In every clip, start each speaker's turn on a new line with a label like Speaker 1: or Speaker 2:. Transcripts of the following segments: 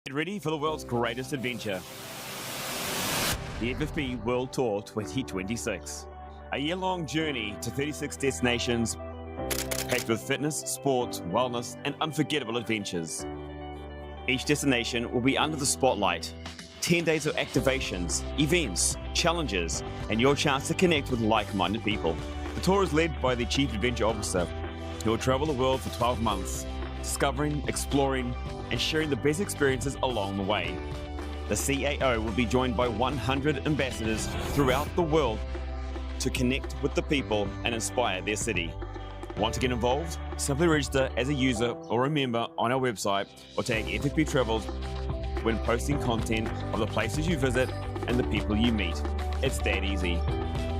Speaker 1: Get ready for the world's greatest adventure. The FFP World Tour 2026. A year-long journey to 36 destinations, packed with fitness, sports, wellness, and unforgettable adventures. Each destination will be under the spotlight. 10 days of activations, events, challenges, and your chance to connect with like-minded people. The tour is led by the Chief Adventure Officer, who will travel the world for 12 months, discovering, exploring, and sharing the best experiences along the way. The CAO will be joined by 100 ambassadors throughout the world to connect with the people and inspire their city. Want to get involved? Simply register as a user or a member on our website or tag FFP Travels when posting content of the places you visit and the people you meet. It's that easy.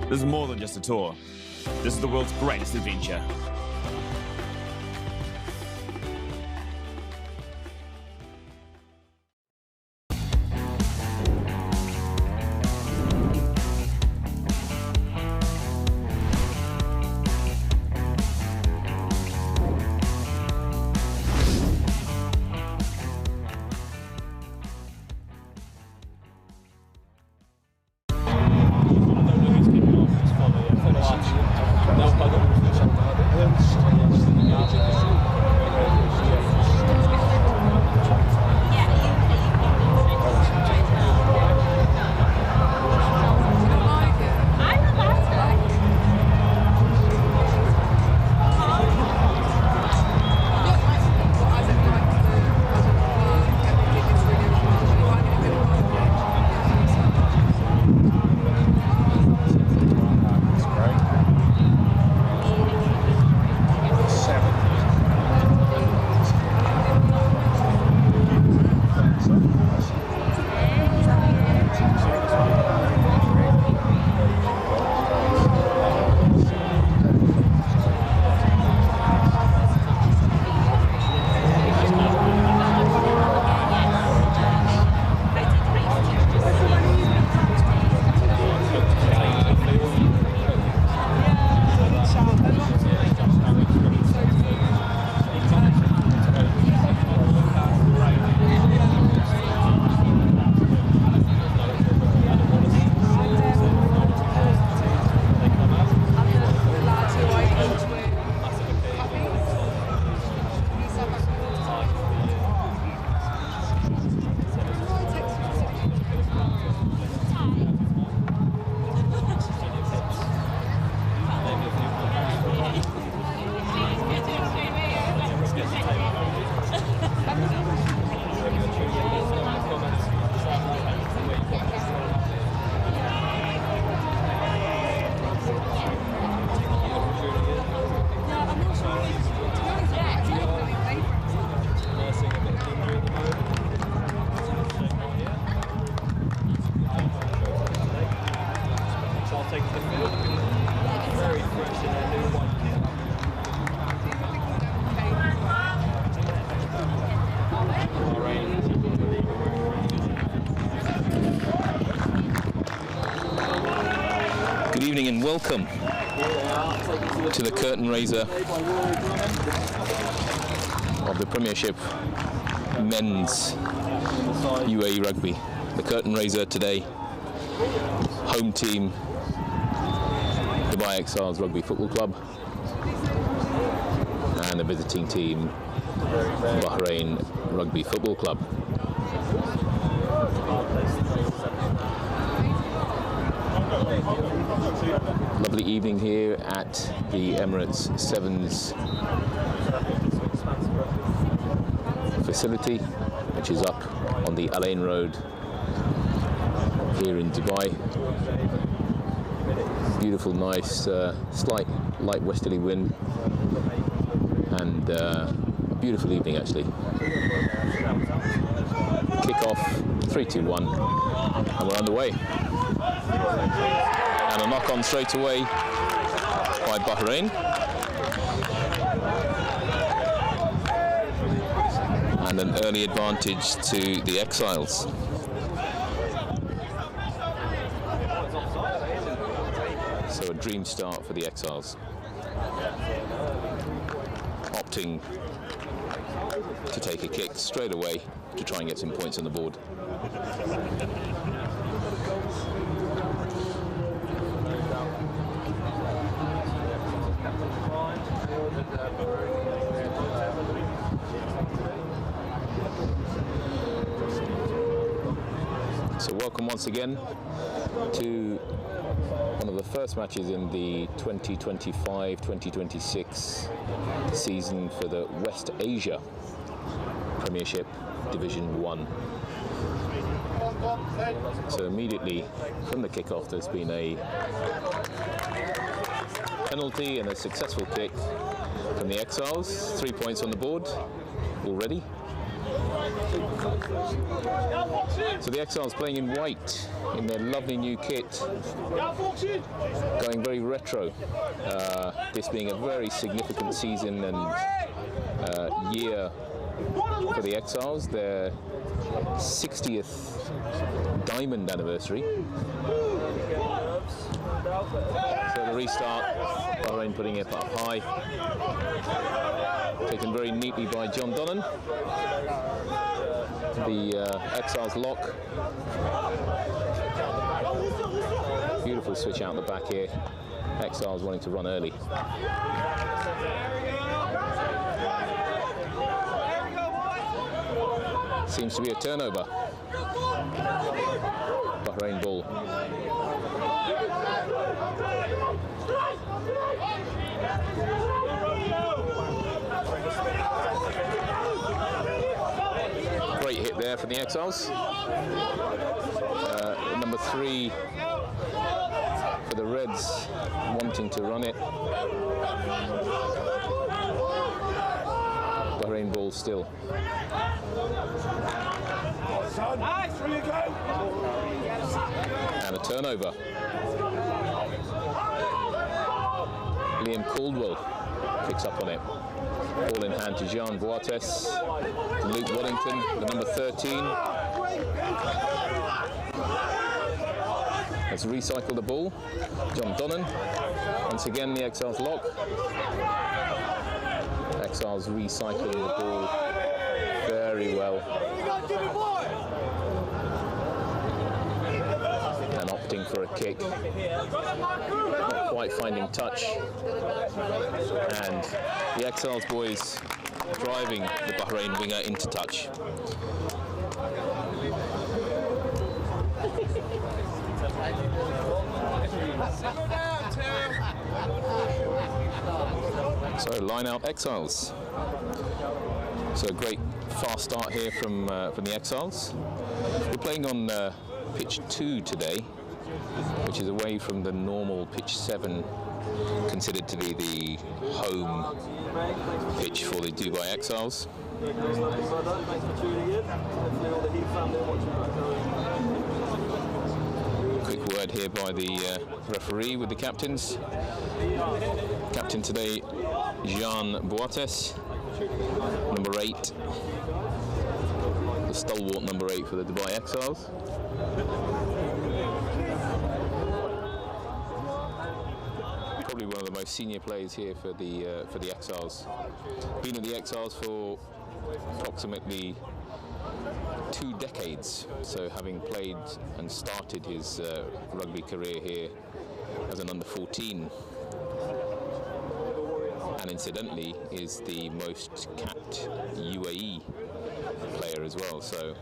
Speaker 1: This is more than just a tour. This is the world's greatest adventure.
Speaker 2: Good evening and welcome to the curtain raiser of the Premiership Men's UAE Rugby. The curtain raiser today, home team Dubai Exiles Rugby Football Club and the visiting team Bahrain Rugby Football Club. Lovely evening here at the Emirates Sevens facility, which is up on the Al Ain Road here in Dubai. Beautiful, nice, slight light westerly wind, and a beautiful evening actually. Kickoff 3-2-1, and we're underway. And a knock on straight away by Bahrain. And an early advantage to the Exiles. So a dream start for the Exiles. Opting to take a kick straight away to try and get some points on the board. So welcome once again to one of the first matches in the 2025-2026 season for the West Asia Premiership Division 1. So immediately from the kickoff there's been a penalty and a successful kick from the Exiles. 3 points on the board already. So the Exiles playing in white in their lovely new kit, going very retro. This being a very significant season and year for the Exiles, their 60th diamond anniversary. So the restart, Bahrain putting it up high, taken very neatly by John Donnan. The Exiles lock. Beautiful switch out the back here. Exiles wanting to run early. Seems to be a turnover. Bahrain ball. Great hit there from the Exiles. Number 3 for the Reds, wanting to run it. Bahrain ball still. And a turnover. Liam Caldwell picks up on it. Ball in hand to Jean Boates. Luke Waddington, the number 13. Let's recycle the ball. John Donnan. Once again, the Exiles lock. Exiles recycling the ball very well. And opting for a kick. Not quite finding touch. And the Exiles boys driving the Bahrain winger into touch. So line out Exiles. So a great fast start here from the Exiles. We're playing on pitch 2 today, which is away from the normal pitch 7, considered to be the home pitch for the Dubai Exiles. Quick word here by the referee with the captains. Captain today, Jean Boates, number 8. The stalwart number 8 for the Dubai Exiles. Probably one of the most senior players here for the Exiles. Been at the Exiles for approximately 2 decades, so having played and started his rugby career here as an under-14, and incidentally is the most capped UAE player as well. So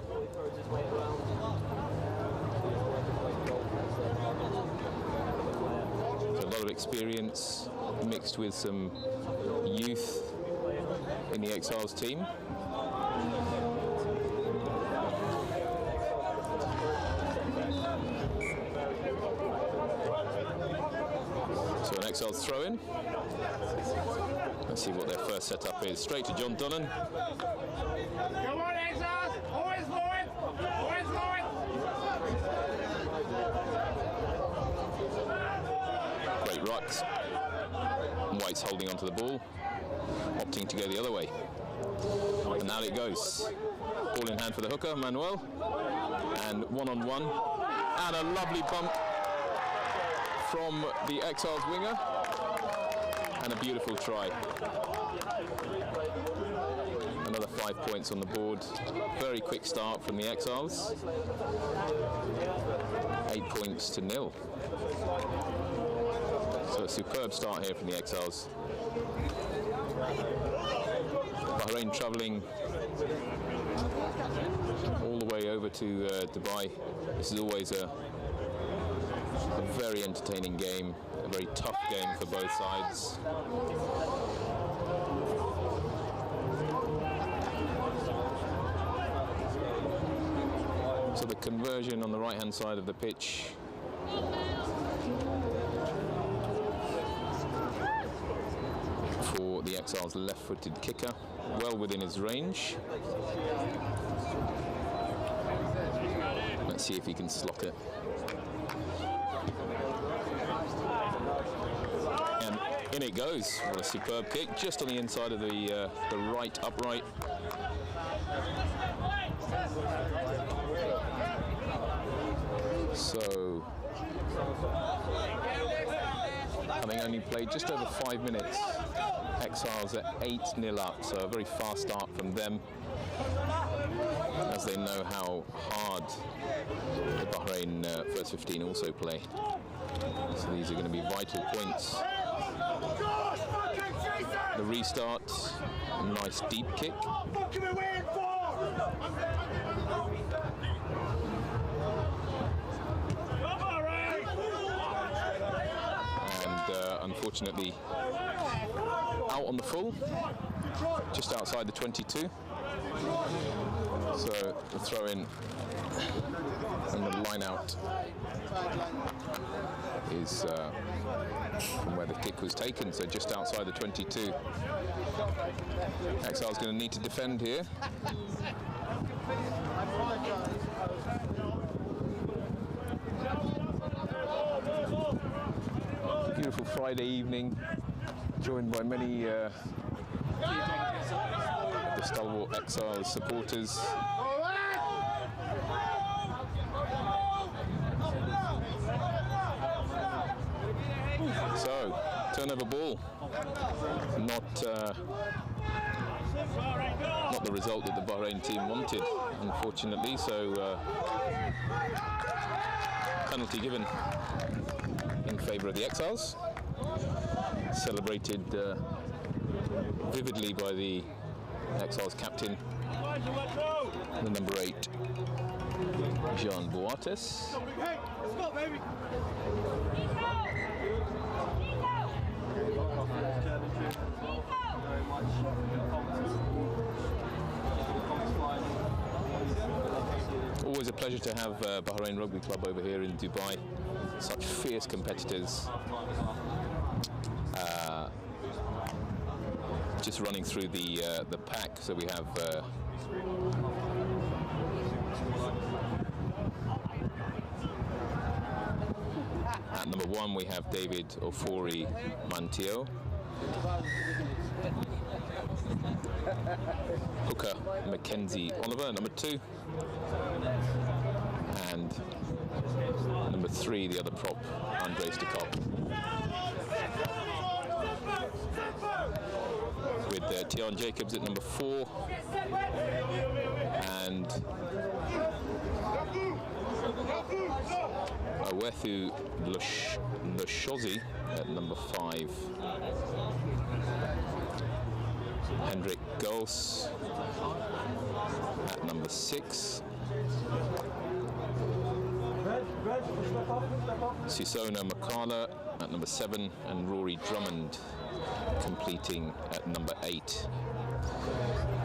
Speaker 2: a lot of experience mixed with some youth in the Exiles team. So an Exiles throw in. Let's see what their first setup is. Straight to John Donnan.
Speaker 3: Come on, Exiles! Always forward! Always forward!
Speaker 2: Great rucks. White's holding onto the ball, opting to go the other way. And now it goes. Ball in hand for the hooker, Manuel. And one-on-one. And a lovely bump from the Exiles winger. And a beautiful try. Another 5 points on the board. Very quick start from the Exiles. 8 points to 0. So a superb start here from the Exiles. Bahrain travelling all the way over to Dubai. This is always a very entertaining game, a very tough game for both sides. So the conversion on the right-hand side of the pitch. For the Exiles' left-footed kicker, well within his range. Let's see if he can slot it. And in it goes. What a superb kick, just on the inside of the right upright. So, having only played just over 5 minutes, Exiles at 8-0 up, so a very fast start from them, as they know how hard the Bahrain first 15 also play. So these are going to be vital points. The restart, a nice deep kick. Unfortunately, out on the full, just outside the 22. So the throw in and the line out is from where the kick was taken, so just outside the 22. Exile's going to need to defend here. Beautiful Friday evening, joined by many the stalwart Exiles supporters. So, turnover ball, not the result that the Bahrain team wanted, unfortunately. So, penalty given in favour of the Exiles, celebrated vividly by the Exiles captain, the number 8, Jean Boates. Always a pleasure to have Bahrain Rugby Club over here in Dubai. Such fierce competitors. Just running through the pack, so we have at number 1 we have David Ofori Mantio. Hooker Mackenzie Oliver, number 2. And number 3, the other prop, Andre Stikop. With Tian Jacobs at number 4. And Awethu Lushozi at number 5. Hendrik Gos at number 6. Sisona Makala at number 7, and Rory Drummond completing at number 8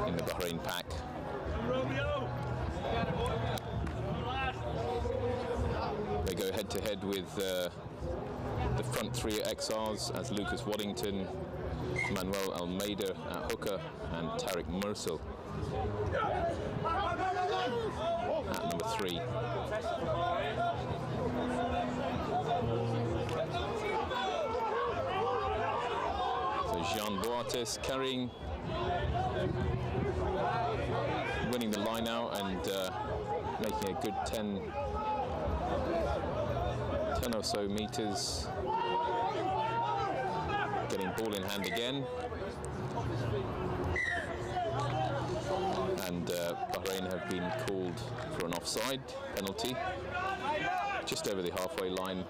Speaker 2: in the Bahrain pack. They go head to head with the front 3 Exiles as Lucas Waddington, Manuel Almeida at hooker, and Tariq Mursal at number 3. So Jean Boates carrying, winning the line out and making a good 10 or so meters. Getting ball in hand again. and Bahrain have been called for an offside penalty just over the halfway line,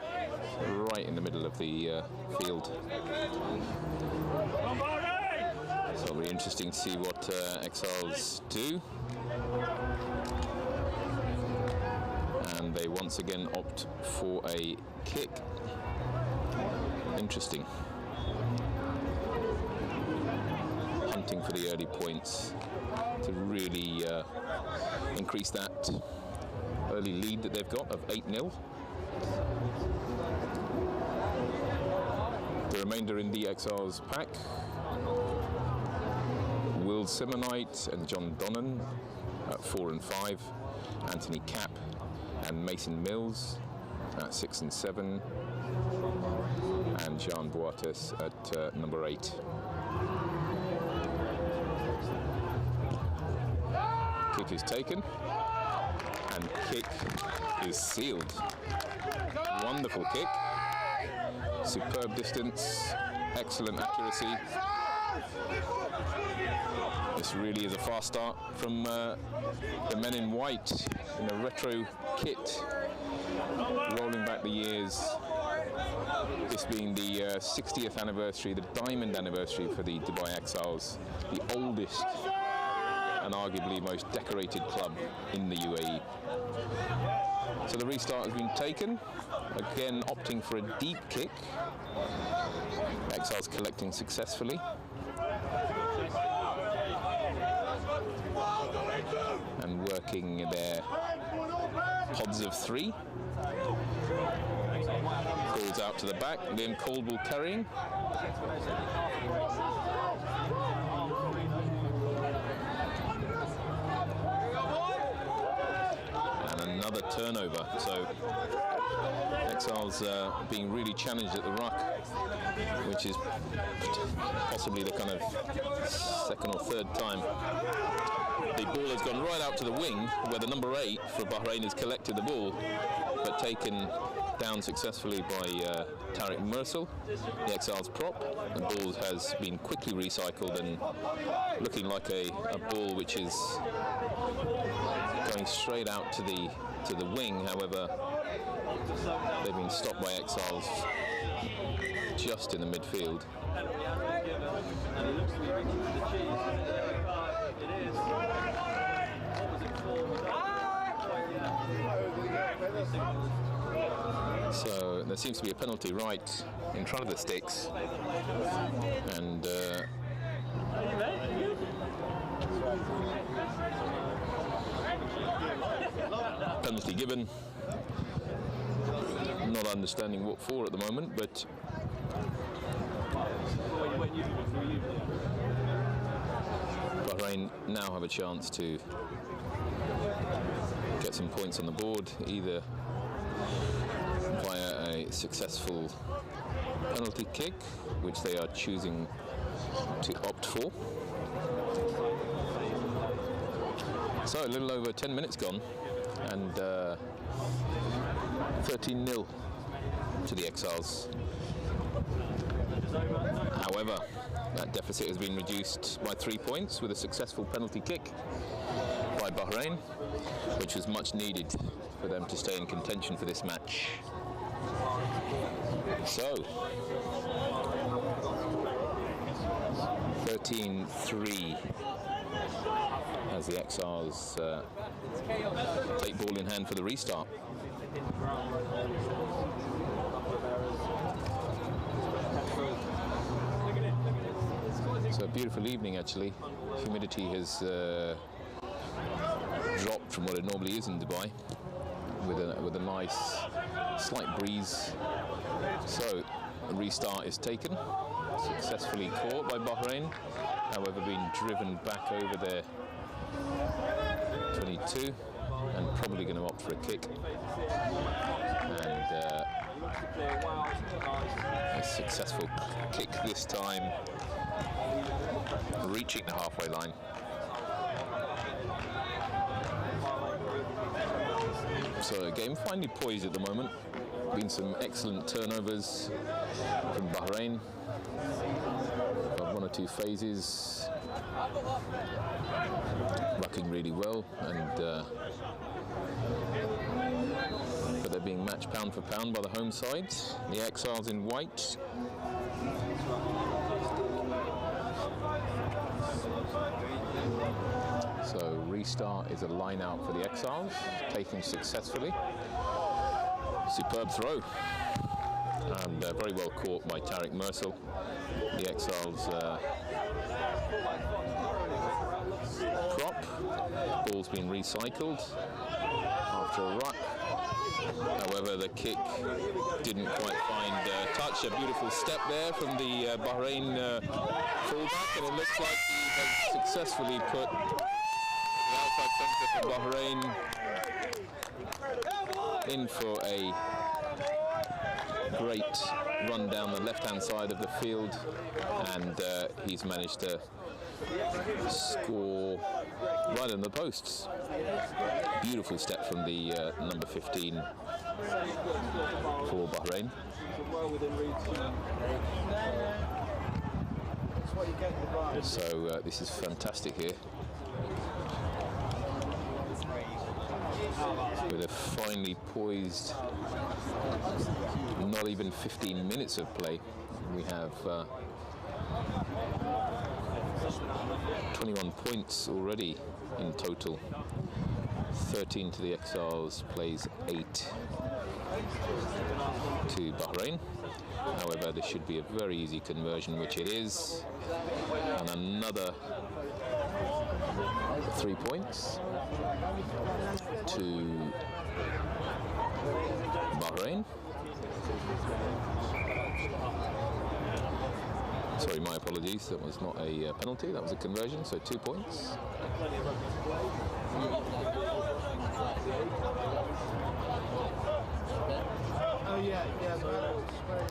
Speaker 2: right in the middle of the field. So it'll be interesting to see what Exiles do. And they once again opt for a kick. Interesting. Hunting for the early points to really increase that early lead that they've got of 8-0. The remainder in the Exiles pack: Will Simonite and John Donnan at 4 and 5, Anthony Capp and Mason Mills at 6 and 7, and Jean Boates at number 8. Kick is taken, and kick is sealed. Wonderful kick, superb distance, excellent accuracy. This really is a fast start from the men in white in a retro kit, rolling back the years. This being the 60th anniversary, the diamond anniversary for the Dubai Exiles, the oldest and arguably most decorated club in the UAE. So the restart has been taken, again opting for a deep kick. Exiles collecting successfully. And working their pods of 3. Calls out to the back, Liam Caldwell carrying. And another turnover. So Exiles being really challenged at the ruck, which is possibly the kind of second or third time. The ball has gone right out to the wing, where the number 8 for Bahrain has collected the ball, but taken down successfully by Tariq Mursal, the Exiles prop. The ball has been quickly recycled and looking like a ball which is going straight out to the wing. However, they've been stopped by Exiles just in the midfield. So there seems to be a penalty right in front of the sticks, and penalty given. Not understanding what for at the moment, but Bahrain now have a chance to get some points on the board, either via a successful penalty kick, which they are choosing to opt for. So a little over 10 minutes gone, and 13-0 to the Exiles. However, that deficit has been reduced by 3 points with a successful penalty kick by Bahrain, which was much needed for them to stay in contention for this match. So, 13-3 as the Exiles take ball in hand for the restart. So a beautiful evening actually. Humidity has dropped from what it normally is in Dubai, with a nice slight breeze. So a restart is taken, successfully caught by Bahrain, however being driven back over their 22 and probably going to opt for a kick. And a successful kick this time, reaching the halfway line. So a game finally poised at the moment. Been some excellent turnovers from Bahrain. 1 or 2 phases, rucking really well, and but they're being matched pound for pound by the home side. The Exiles in white. So restart is a line out for the Exiles, taken successfully. Superb throw, and very well caught by Tariq Mursal. The Exiles prop. Ball's been recycled after a ruck. However, the kick didn't quite find touch. A beautiful step there from the Bahrain fullback, and it looks like he has successfully put the outside centre for Bahrain in for a great run down the left-hand side of the field, and he's managed to score right on the posts. Beautiful step from the number 15 for Bahrain. So this is fantastic here, with a finely poised, not even 15 minutes of play. We have 21 points already in total. 13 to the Exiles, plays 8 to Bahrain. However, this should be a very easy conversion, which it is. And another 3 points to Bahrain. Sorry, my apologies, that was not a penalty, that was a conversion, so 2 points.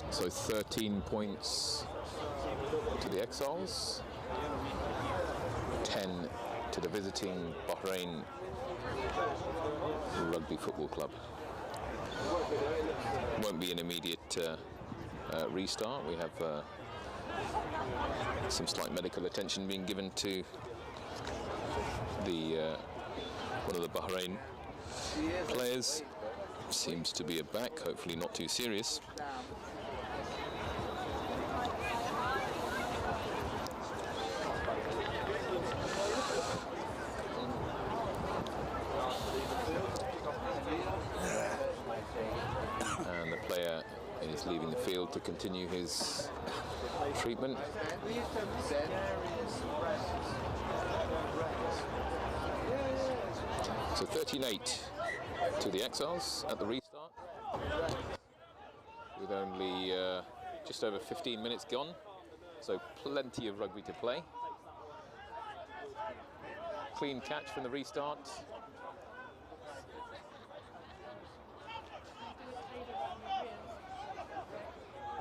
Speaker 2: So 13 points to the Exiles, 10 to the visiting Bahrain Rugby Football Club. Won't be an immediate restart. We have some slight medical attention being given to the one of the Bahrain players. Seems to be a back, hopefully not too serious. And the player is leaving the field to continue his treatment. So 13-8 to the Exiles at the restart, with only just over 15 minutes gone, so plenty of rugby to play. Clean catch from the restart.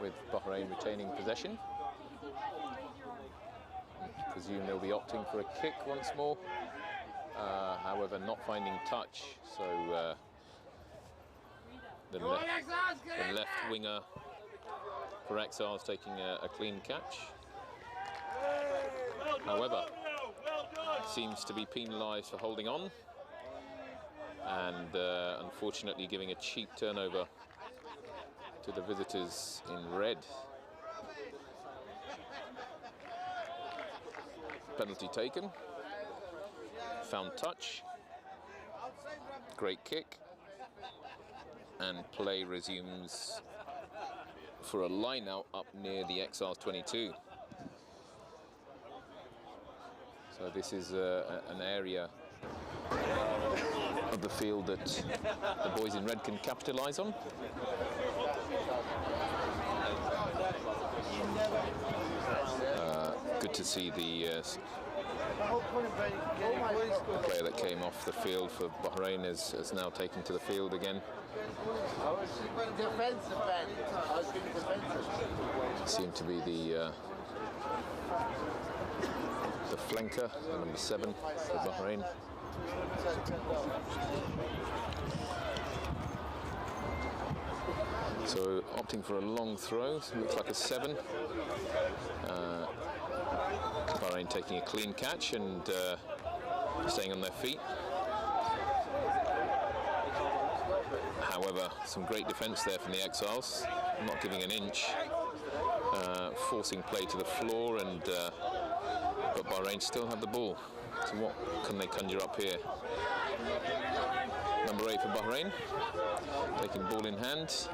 Speaker 2: With Bahrain retaining possession. I presume they'll be opting for a kick once more. However, not finding touch, so the left winger for Exiles taking a clean catch. However, seems to be penalised for holding on, and unfortunately giving a cheap turnover to the visitors in red. Penalty taken. Found touch. Great kick. And play resumes for a line out up near the Exiles 22. So this is an area of the field that the boys in red can capitalise on. Good to see the player that came off the field for Bahrain is now taken to the field again. Seemed to be the flanker, number 7 for Bahrain. So opting for a long throw, so it looks like a 7. Bahrain taking a clean catch and staying on their feet. However, some great defence there from the Exiles, not giving an inch, forcing play to the floor, and but Bahrain still have the ball. So what can they conjure up here? Number 8 for Bahrain, taking the ball in hand,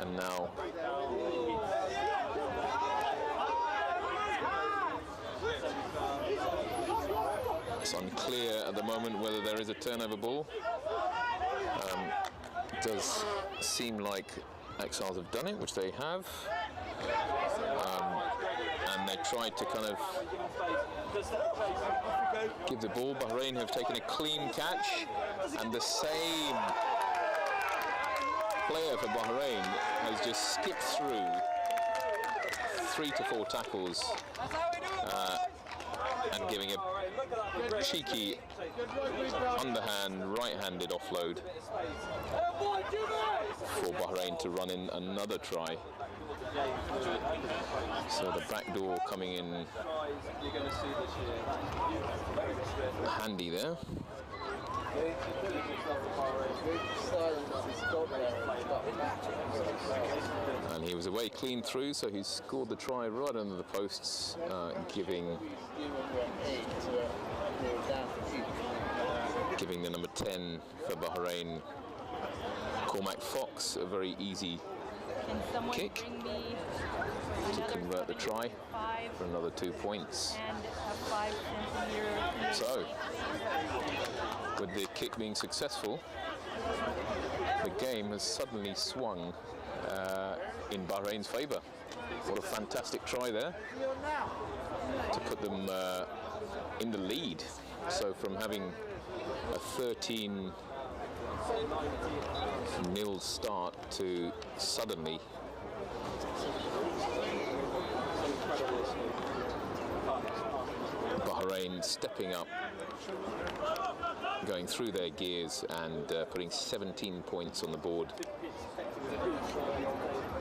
Speaker 2: and now it's unclear at the moment whether there is a turnover ball. It does seem like Exiles have done it, which they have, and they tried to kind of give the ball. Bahrain have taken a clean catch, and the same player for Bahrain has just skipped through 3 to 4 tackles and giving a cheeky underhand right-handed offload for Bahrain to run in another try. So the back door coming in handy there. And he was away clean through, so he scored the try right under the posts, giving the number 10 for Bahrain, Cormac Fox, a very easy kick to convert the try for another 2 points. So, with the kick being successful, the game has suddenly swung in Bahrain's favour. What a fantastic try there to put them in the lead. So from having a 13-0 start to suddenly Bahrain stepping up, going through their gears and putting 17 points on the board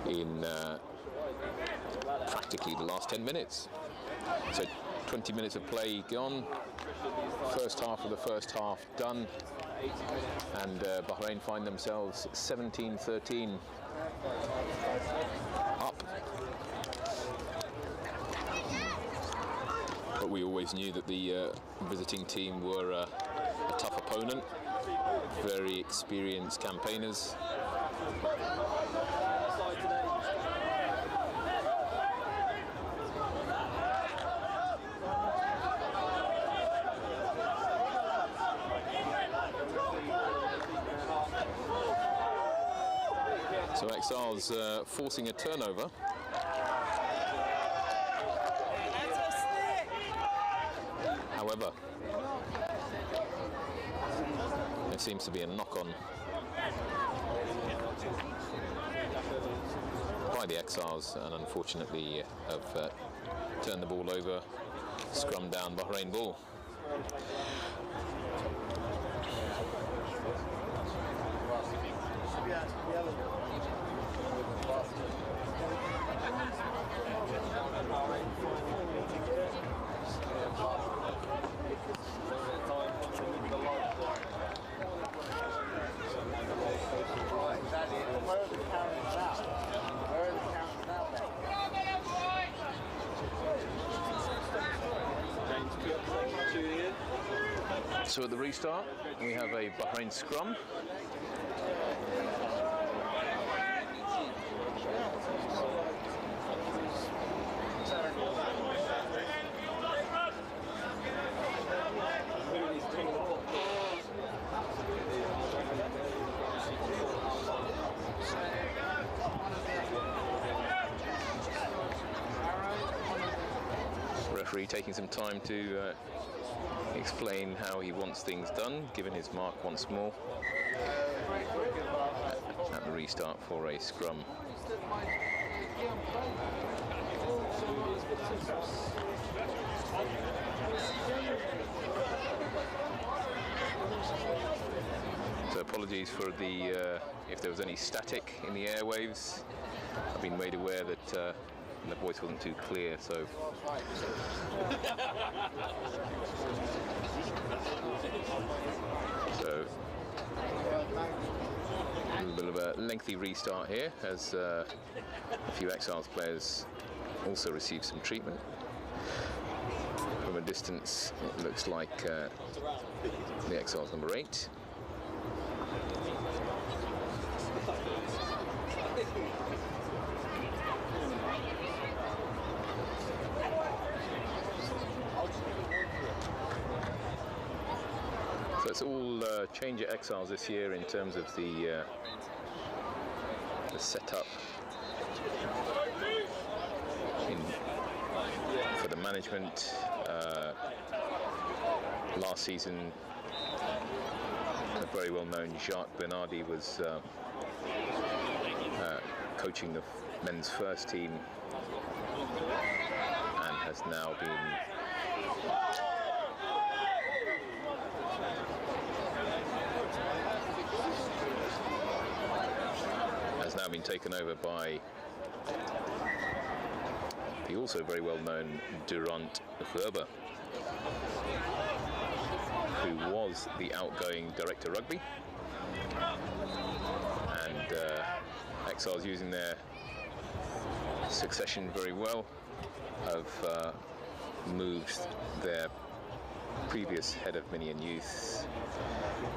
Speaker 2: in practically the last 10 minutes. So 20 minutes of play gone, first half of the first half done, and Bahrain find themselves 17-13 up. But we always knew that the visiting team were a tough opponent, very experienced campaigners. So Exiles forcing a turnover. However, there seems to be a knock-on by the Exiles, and unfortunately have turned the ball over, scrum down Bahrain ball. So at the restart, we have a Bahrain scrum. Referee taking some time to explain how he wants things done, given his mark once more at the restart for a scrum. So apologies for the if there was any static in the airwaves. I've been made aware that the voice wasn't too clear, so a little bit of a lengthy restart here, as a few Exiles players also received some treatment. From a distance, it looks like the Exiles number 8. So it's all change at Exiles this year in terms of the setup for the management. Last season, a very well-known Jacques Bernardi was coaching the men's first team, and has now been taken over by the also very well-known Durant Gerber, who was the outgoing director rugby, and Exiles, using their succession very well, have moved their previous head of mini and youth,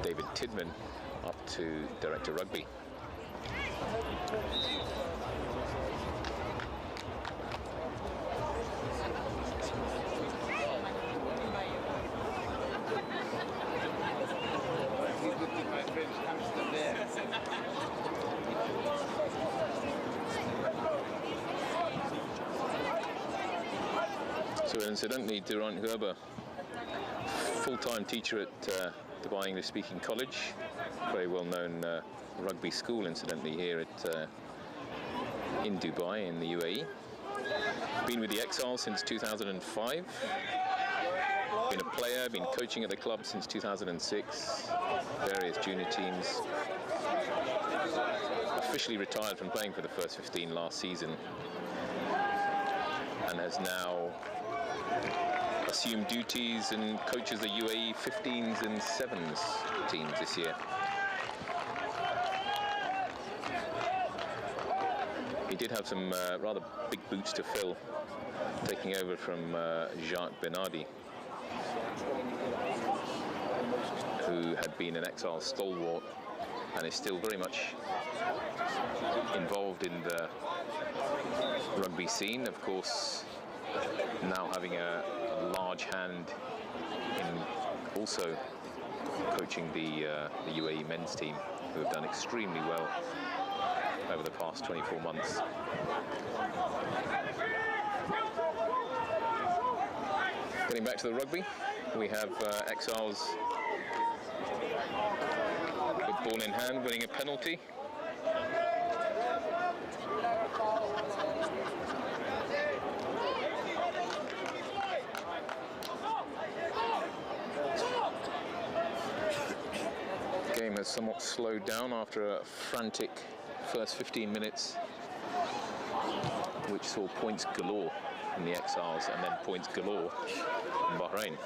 Speaker 2: David Tidman, up to director rugby. So incidentally, Durant Gerber, full-time teacher at Dubai English-speaking college, very well-known rugby school, incidentally, here at in Dubai, in the UAE. Been with the Exiles since 2005. Been a player, been coaching at the club since 2006, various junior teams. Officially retired from playing for the first 15 last season, and has now assumed duties and coaches the UAE 15s and 7s teams this year. He did have some rather big boots to fill, taking over from Jacques Bernardi, who had been an Exile stalwart and is still very much involved in the rugby scene. Of course, now having a large hand in also coaching the UAE men's team, who have done extremely well over the past 24 months. Getting back to the rugby, we have Exiles with ball in hand, winning a penalty. The game has somewhat slowed down after a frantic first 15 minutes, which saw points galore in the Exiles and then points galore in Bahrain.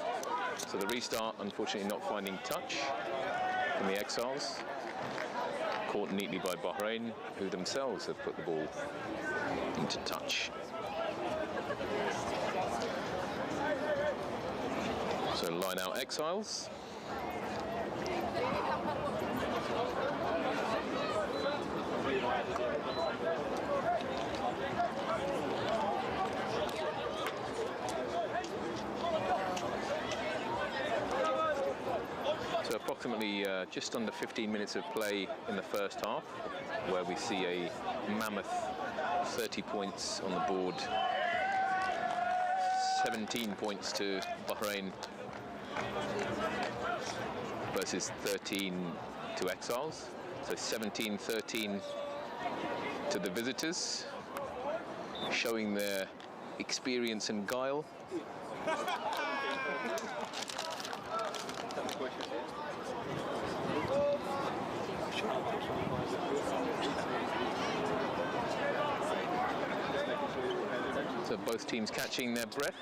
Speaker 2: So the restart, unfortunately, not finding touch from the Exiles, caught neatly by Bahrain, who themselves have put the ball into touch. So line out Exiles. So approximately just under 15 minutes of play in the first half, where we see a mammoth 30 points on the board, 17 points to Bahrain versus 13 to Exiles. So 17-13 to the visitors, showing their experience and guile. So both teams catching their breath.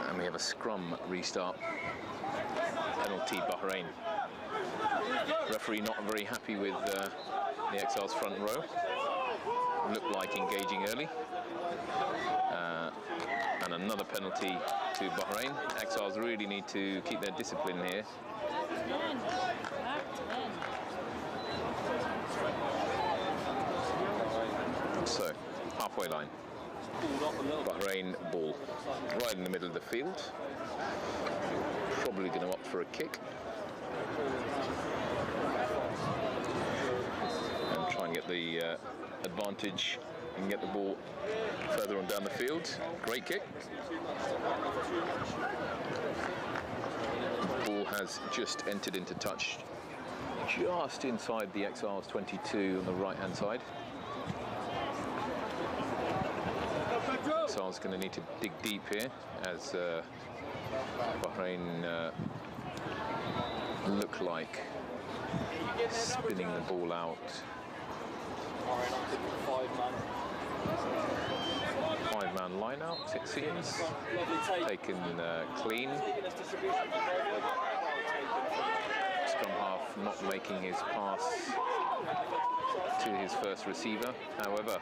Speaker 2: And we have a scrum restart. Penalty Bahrain. Referee not very happy with the Exiles front row. Looked like engaging early. And another penalty to Bahrain. Exiles really need to keep their discipline here. So, halfway line. Bahrain ball. Right in the middle of the field. Probably going to opt for a kick. And try and get the advantage and get the ball further on down the field. Great kick. Ball has just entered into touch just inside the Exiles 22 on the right hand side. Exiles going to need to dig deep here as Bahrain look like spinning the ball out. Five-man line out, it seems. Taken clean. Scrum half not making his pass to his first receiver. However,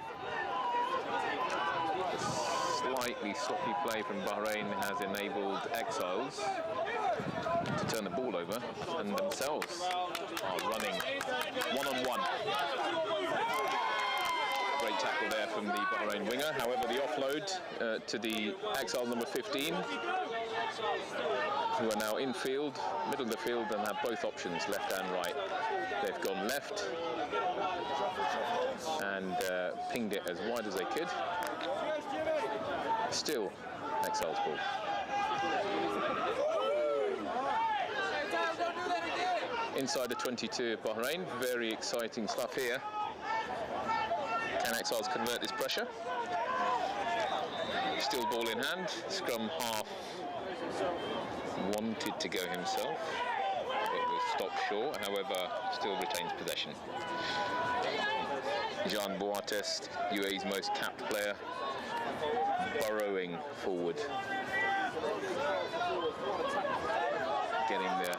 Speaker 2: the slightly sloppy play from Bahrain has enabled Exiles to turn the ball over, and themselves are running one-on-one. Great tackle there from the Bahrain winger. However, the offload to the Exiles number 15, who are now in field, middle of the field, and have both options, left and right. They've gone left and pinged it as wide as they could. Still, Exiles ball. Inside the 22 of Bahrain, very exciting stuff here. Can Exiles convert this pressure? Still ball in hand. Scrum half wanted to go himself, but was stopped short. However, still retains possession. Jean Boates, UAE's most capped player, burrowing forward, getting the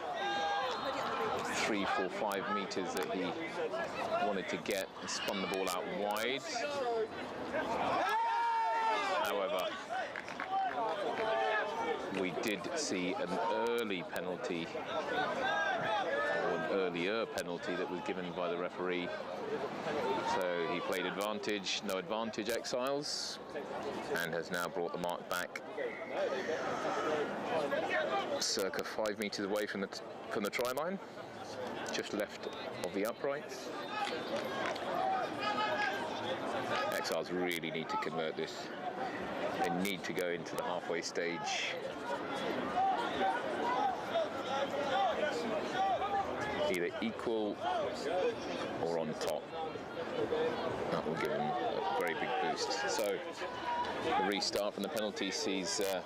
Speaker 2: 3, 4, 5 meters that he wanted to get, and spun the ball out wide. However, we did see an early penalty, or an earlier penalty that was given by the referee. So he played advantage, no advantage Exiles, and has now brought the mark back circa 5 meters away from the try line, just left of the uprights. Exiles really need to convert this. They need to go into the halfway stage. Either equal or on top. That will give them a very big boost. So the restart from the penalty sees the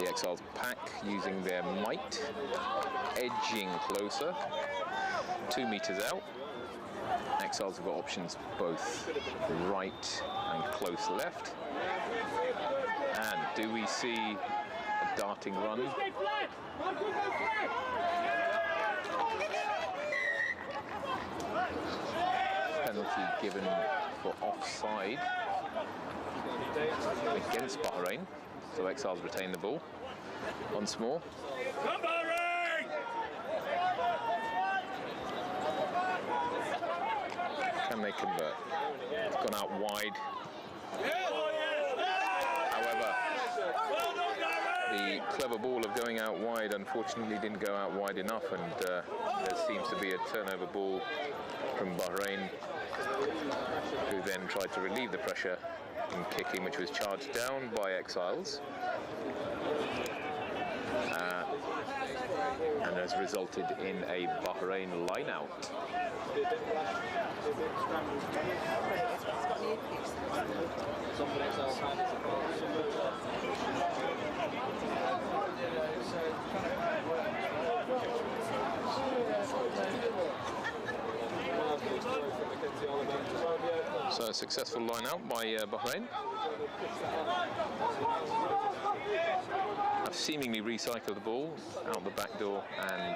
Speaker 2: Exiles pack using their might, edging closer, 2 meters out. Exiles have got options both right and close left. And do we see a darting run? Penalty given for offside against Bahrain. So Exiles retain the ball once more. Can they convert? It's gone out wide. However, the clever ball of going out wide unfortunately didn't go out wide enough, and there seems to be a turnover ball from Bahrain, who then tried to relieve the pressure in kicking, which was charged down by Exiles. And has resulted in a Bahrain line-out. So a successful line out by Bahrain. Have seemingly recycled the ball out the back door and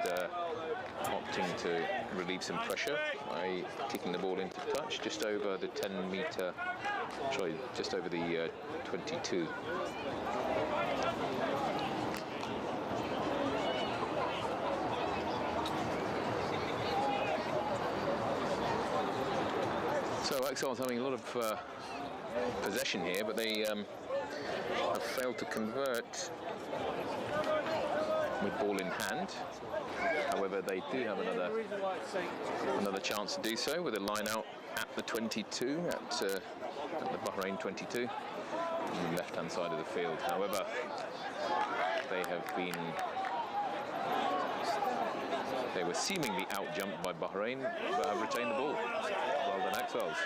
Speaker 2: opting to relieve some pressure by kicking the ball into touch just over the 10-metre, sorry, just over the 22. So Exiles having a lot of possession here, but they have failed to convert with ball in hand. However, they do have another chance to do so with a line out at the 22, at the Bahrain 22, on the left-hand side of the field. However, they were seemingly out-jumped by Bahrain, but have retained the ball. Well done, Exiles.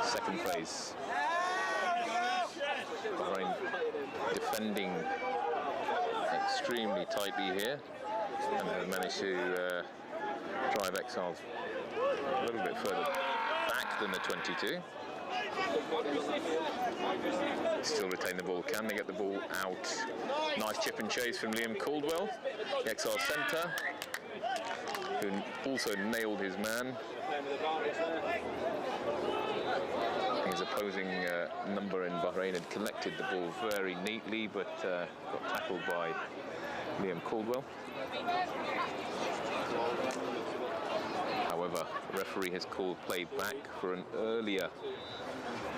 Speaker 2: Second phase. Bahrain defending extremely tightly here, and have managed to drive Exiles a little bit further back than the 22. Still retain the ball. Can they get the ball out? Nice chip and chase from Liam Caldwell, the Exile centre, who also nailed his man. His opposing number in Bahrain had collected the ball very neatly, but got tackled by Liam Caldwell. However, the referee has called play back for an earlier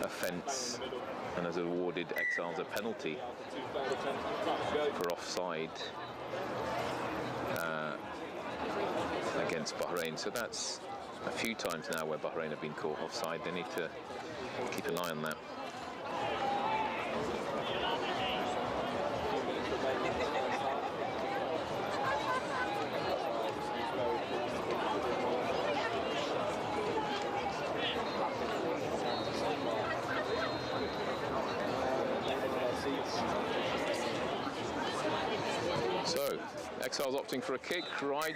Speaker 2: offence and has awarded Exiles a penalty for offside against Bahrain. So that's a few times now where Bahrain have been caught offside. They need to keep an eye on that. So, Exiles opting for a kick right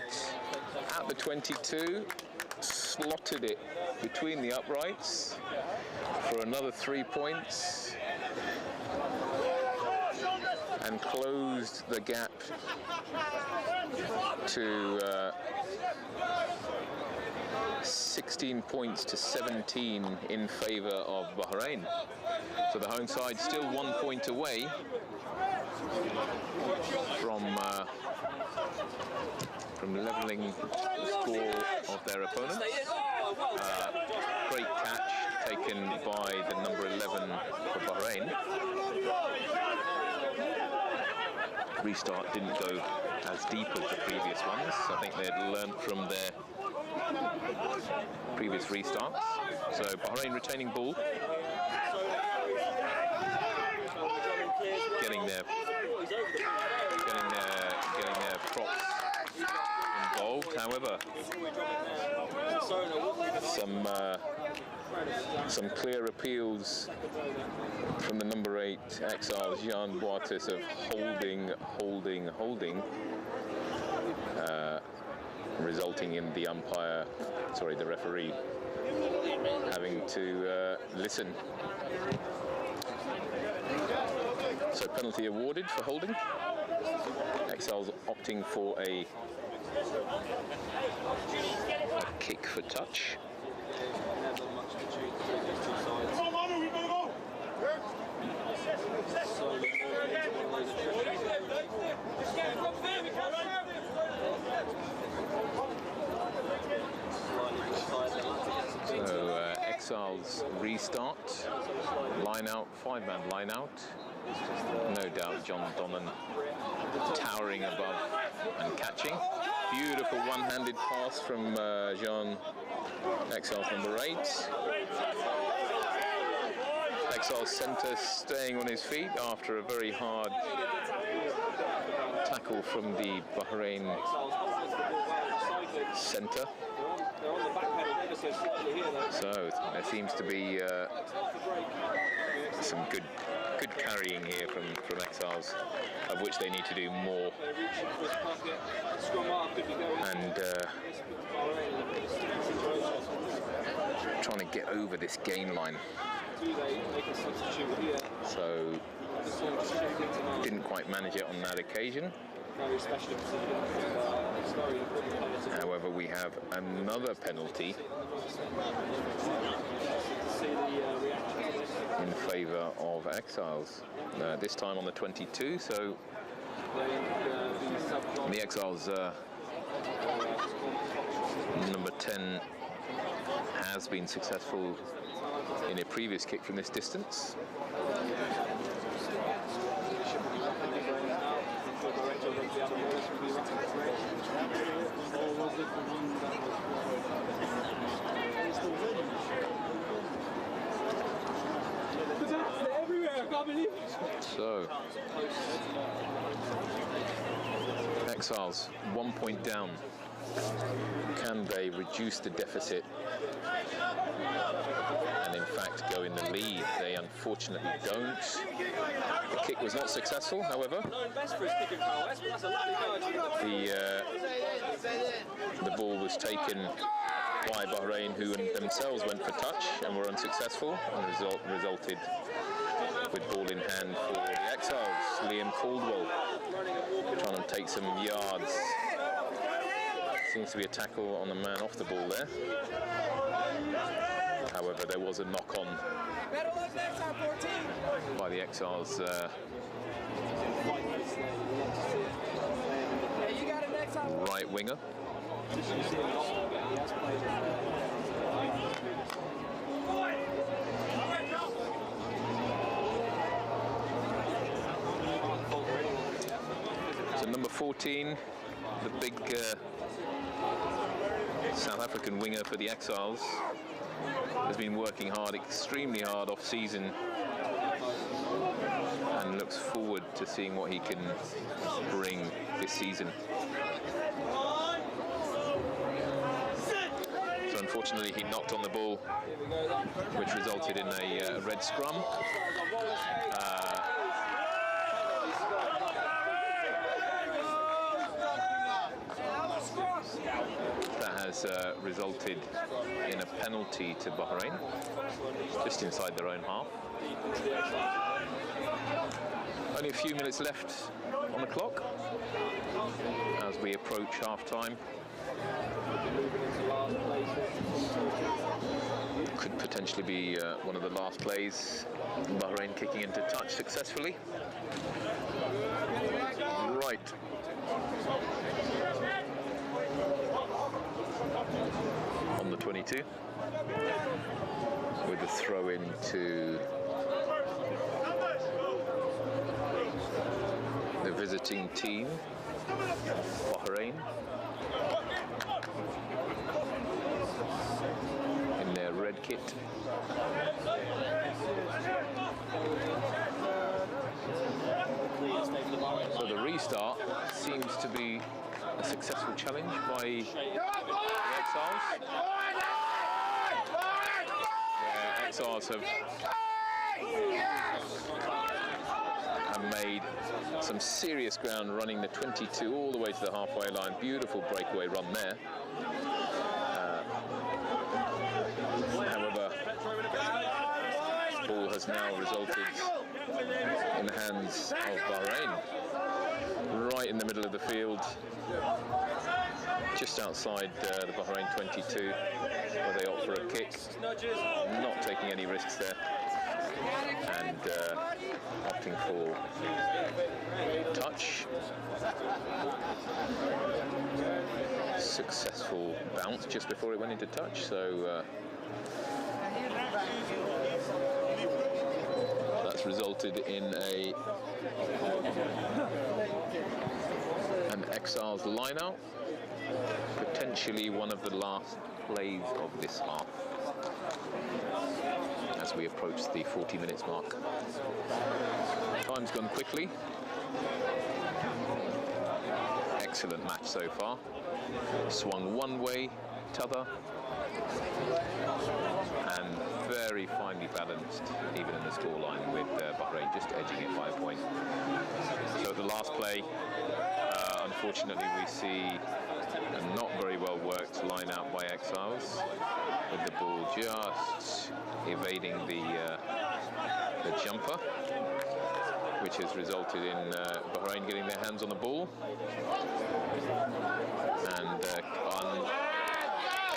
Speaker 2: at the 22, slotted it between the uprights for another 3 points and closed the gap to 16 points to 17 in favour of Bahrain. So the home side still 1 point away from levelling the score of their opponent. Great catch taken by the number 11 for Bahrain. Restart didn't go as deep as the previous ones. I think they had learnt from their previous restarts. So Bahrain retaining ball, getting their props involved. However, some clear appeals from the number 8 Exiles, Jan Boatis, of holding, resulting in the the referee having to listen. So penalty awarded for holding. Exiles opting for a kick for touch. So Exiles restart, line out, 5-man line out. No doubt John Donnan towering above and catching. Beautiful one-handed pass from Jean, Exiles number 8. Exiles centre staying on his feet after a very hard tackle from the Bahrain centre. So there seems to be some good carrying here from Exiles, of which they need to do more. And trying to get over this gain line. So didn't quite manage it on that occasion. However, we have another penalty in favour of Exiles, this time on the 22. So the Exiles number 10 has been successful in a previous kick from this distance. So Exiles 1 point down. Can they reduce the deficit and in fact go in the lead? They unfortunately don't. The kick was not successful, however. The ball was taken by Bahrain, who themselves went for touch and were unsuccessful, and resulted with ball in hand for the Exiles. Liam Caldwell trying to take some yards. Seems to be a tackle on the man off the ball there. However, there was a knock-on by the Exiles right winger. So number 14, the big South African winger for the Exiles, has been working hard, extremely hard off season, and looks forward to seeing what he can bring this season. So unfortunately he knocked on the ball, which resulted in a red scrum. Resulted in a penalty to Bahrain, just inside their own half. Only a few minutes left on the clock as we approach half-time. Could potentially be one of the last plays. Bahrain kicking into touch successfully. Right. On the 22, with the throw in to the visiting team, Bahrain, in their red kit. So the restart seems to be a successful challenge by the Exiles. The Exiles have made some serious ground running the 22 all the way to the halfway line. Beautiful breakaway run there. However, the ball has now resulted in the hands of Bahrain, right in the middle of the field, just outside the Bahrain 22, where they opt for a kick, not taking any risks there, and opting for touch. Successful bounce just before it went into touch, so that's resulted in an Exiles line-out, potentially one of the last plays of this half, as we approach the 40 minutes mark. Time's gone quickly. Excellent match so far. Swung one way, t'other, and very finely balanced, even in the scoreline, with Bahrain just edging it by a point. So the last play, unfortunately, we see a not very well worked line out by Exiles. with the ball just evading the jumper, which has resulted in Bahrain getting their hands on the ball. And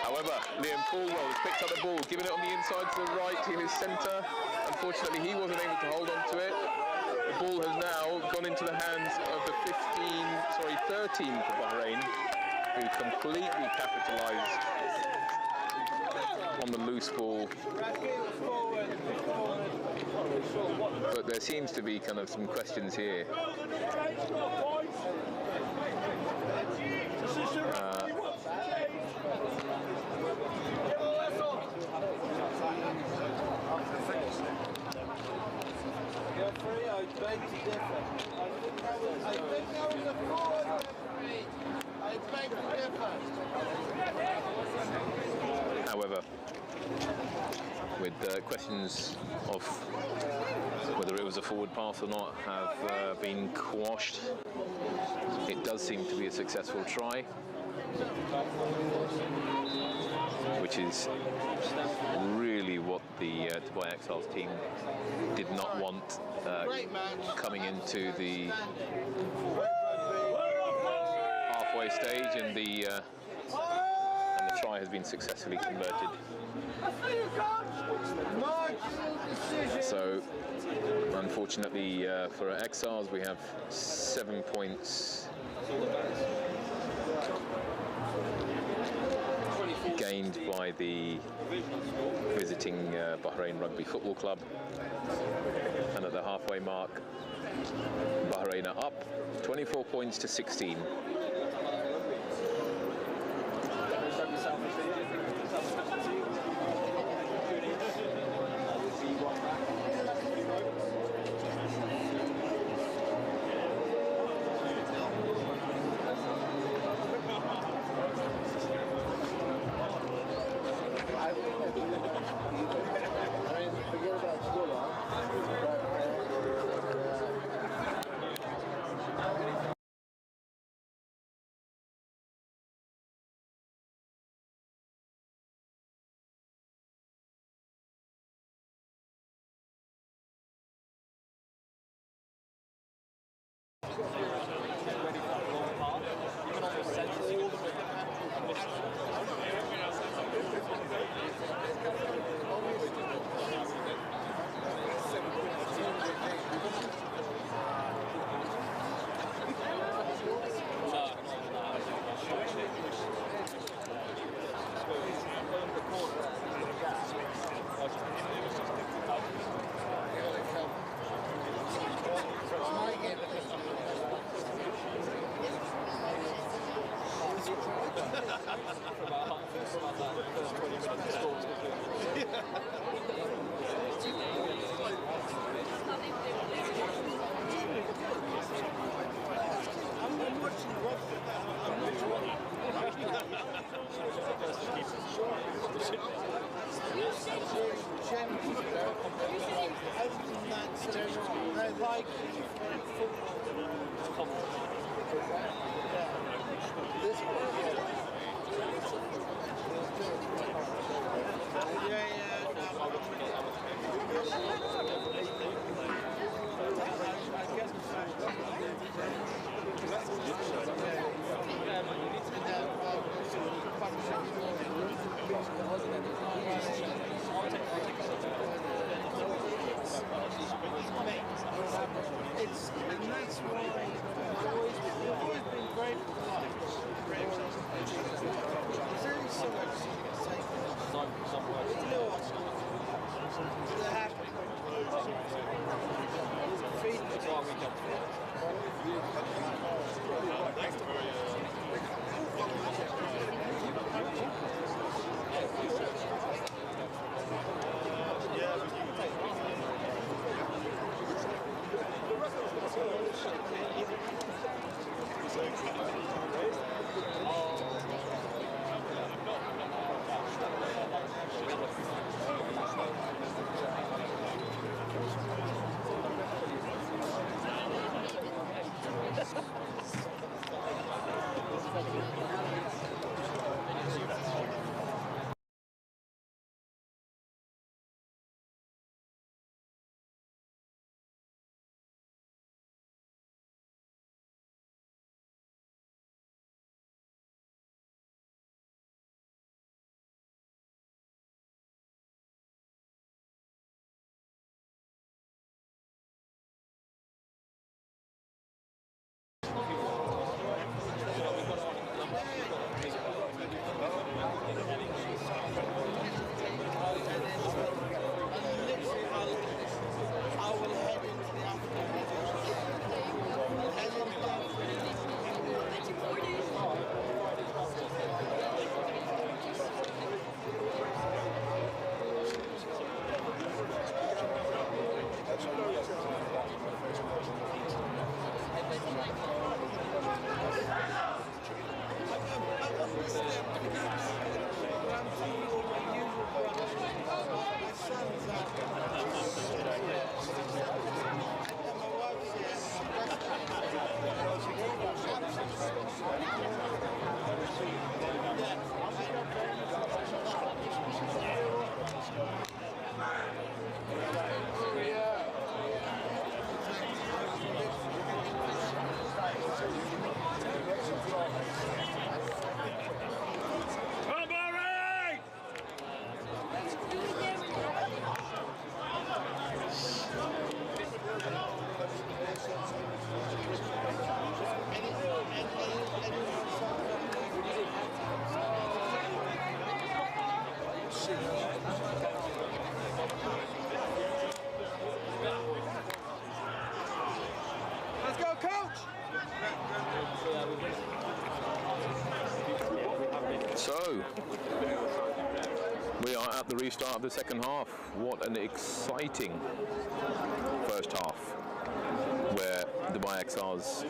Speaker 2: however, Liam Caldwell has picked up the ball, giving it on the inside to the right in his centre. Unfortunately, he wasn't able to hold on to it. The ball has now gone into the hands of the 13 for Bahrain, who completely capitalised on the loose ball. But there seems to be kind of some questions here. However, with questions of whether it was a forward pass or not have been quashed, it does seem to be a successful try, which is really what the Dubai Exiles team did not want coming into the halfway stage, and the try has been successfully converted. So, unfortunately for Exiles, we have 7 points gained by the visiting Bahrain Rugby Football Club, and at the halfway mark, Bahrain are up 24 points to 16. So, we are at the restart of the second half. What an exciting first half, where Dubai Exiles,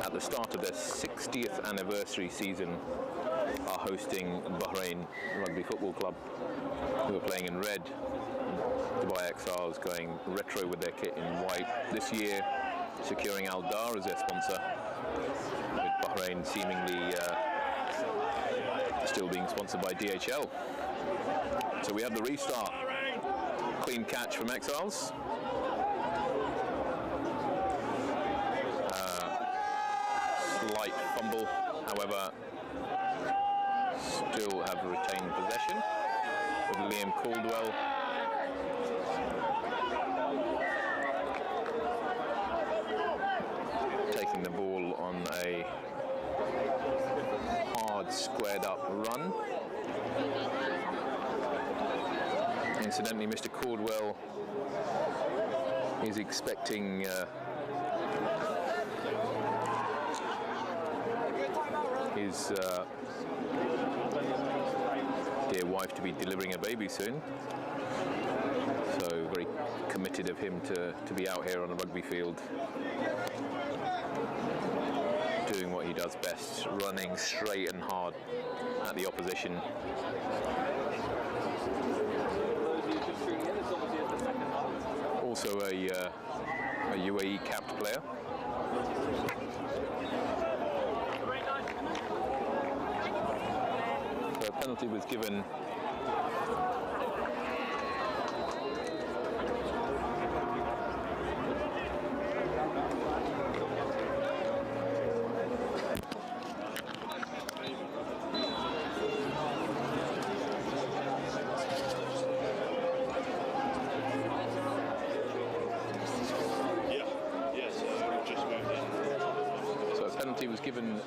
Speaker 2: at the start of their 60th anniversary season, are hosting Bahrain Rugby Football Club, who are playing in red. Dubai Exiles going retro with their kit in white this year, securing Al Dar as their sponsor, with Bahrain seemingly still being sponsored by DHL. So we have the restart. Clean catch from Exiles. Slight fumble, however, still have retained possession with Liam Caldwell. Taking the ball on a hard squared up run. Incidentally, Mr. Caldwell is expecting his dear wife to be delivering a baby soon. So very committed of him to be out here on a rugby field, doing what he does best, running straight and hard at the opposition. Also a UAE capped player. So a penalty was given . Was given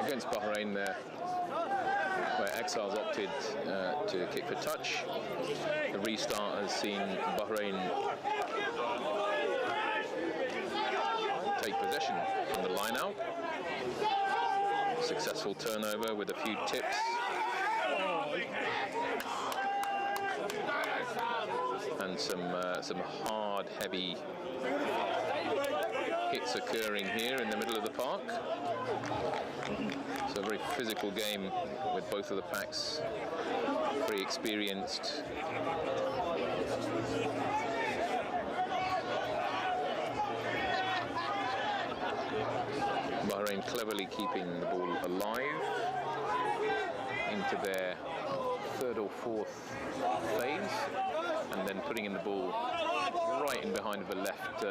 Speaker 2: against Bahrain there, where Exiles opted to kick for touch. The restart has seen Bahrain take possession from the line out. Successful turnover with a few tips. And some hard, heavy hits occurring here in the middle of the park. So a very physical game with both of the packs very experienced. Bahrain cleverly keeping the ball alive into their third or fourth phase, and then putting in the ball right in behind the left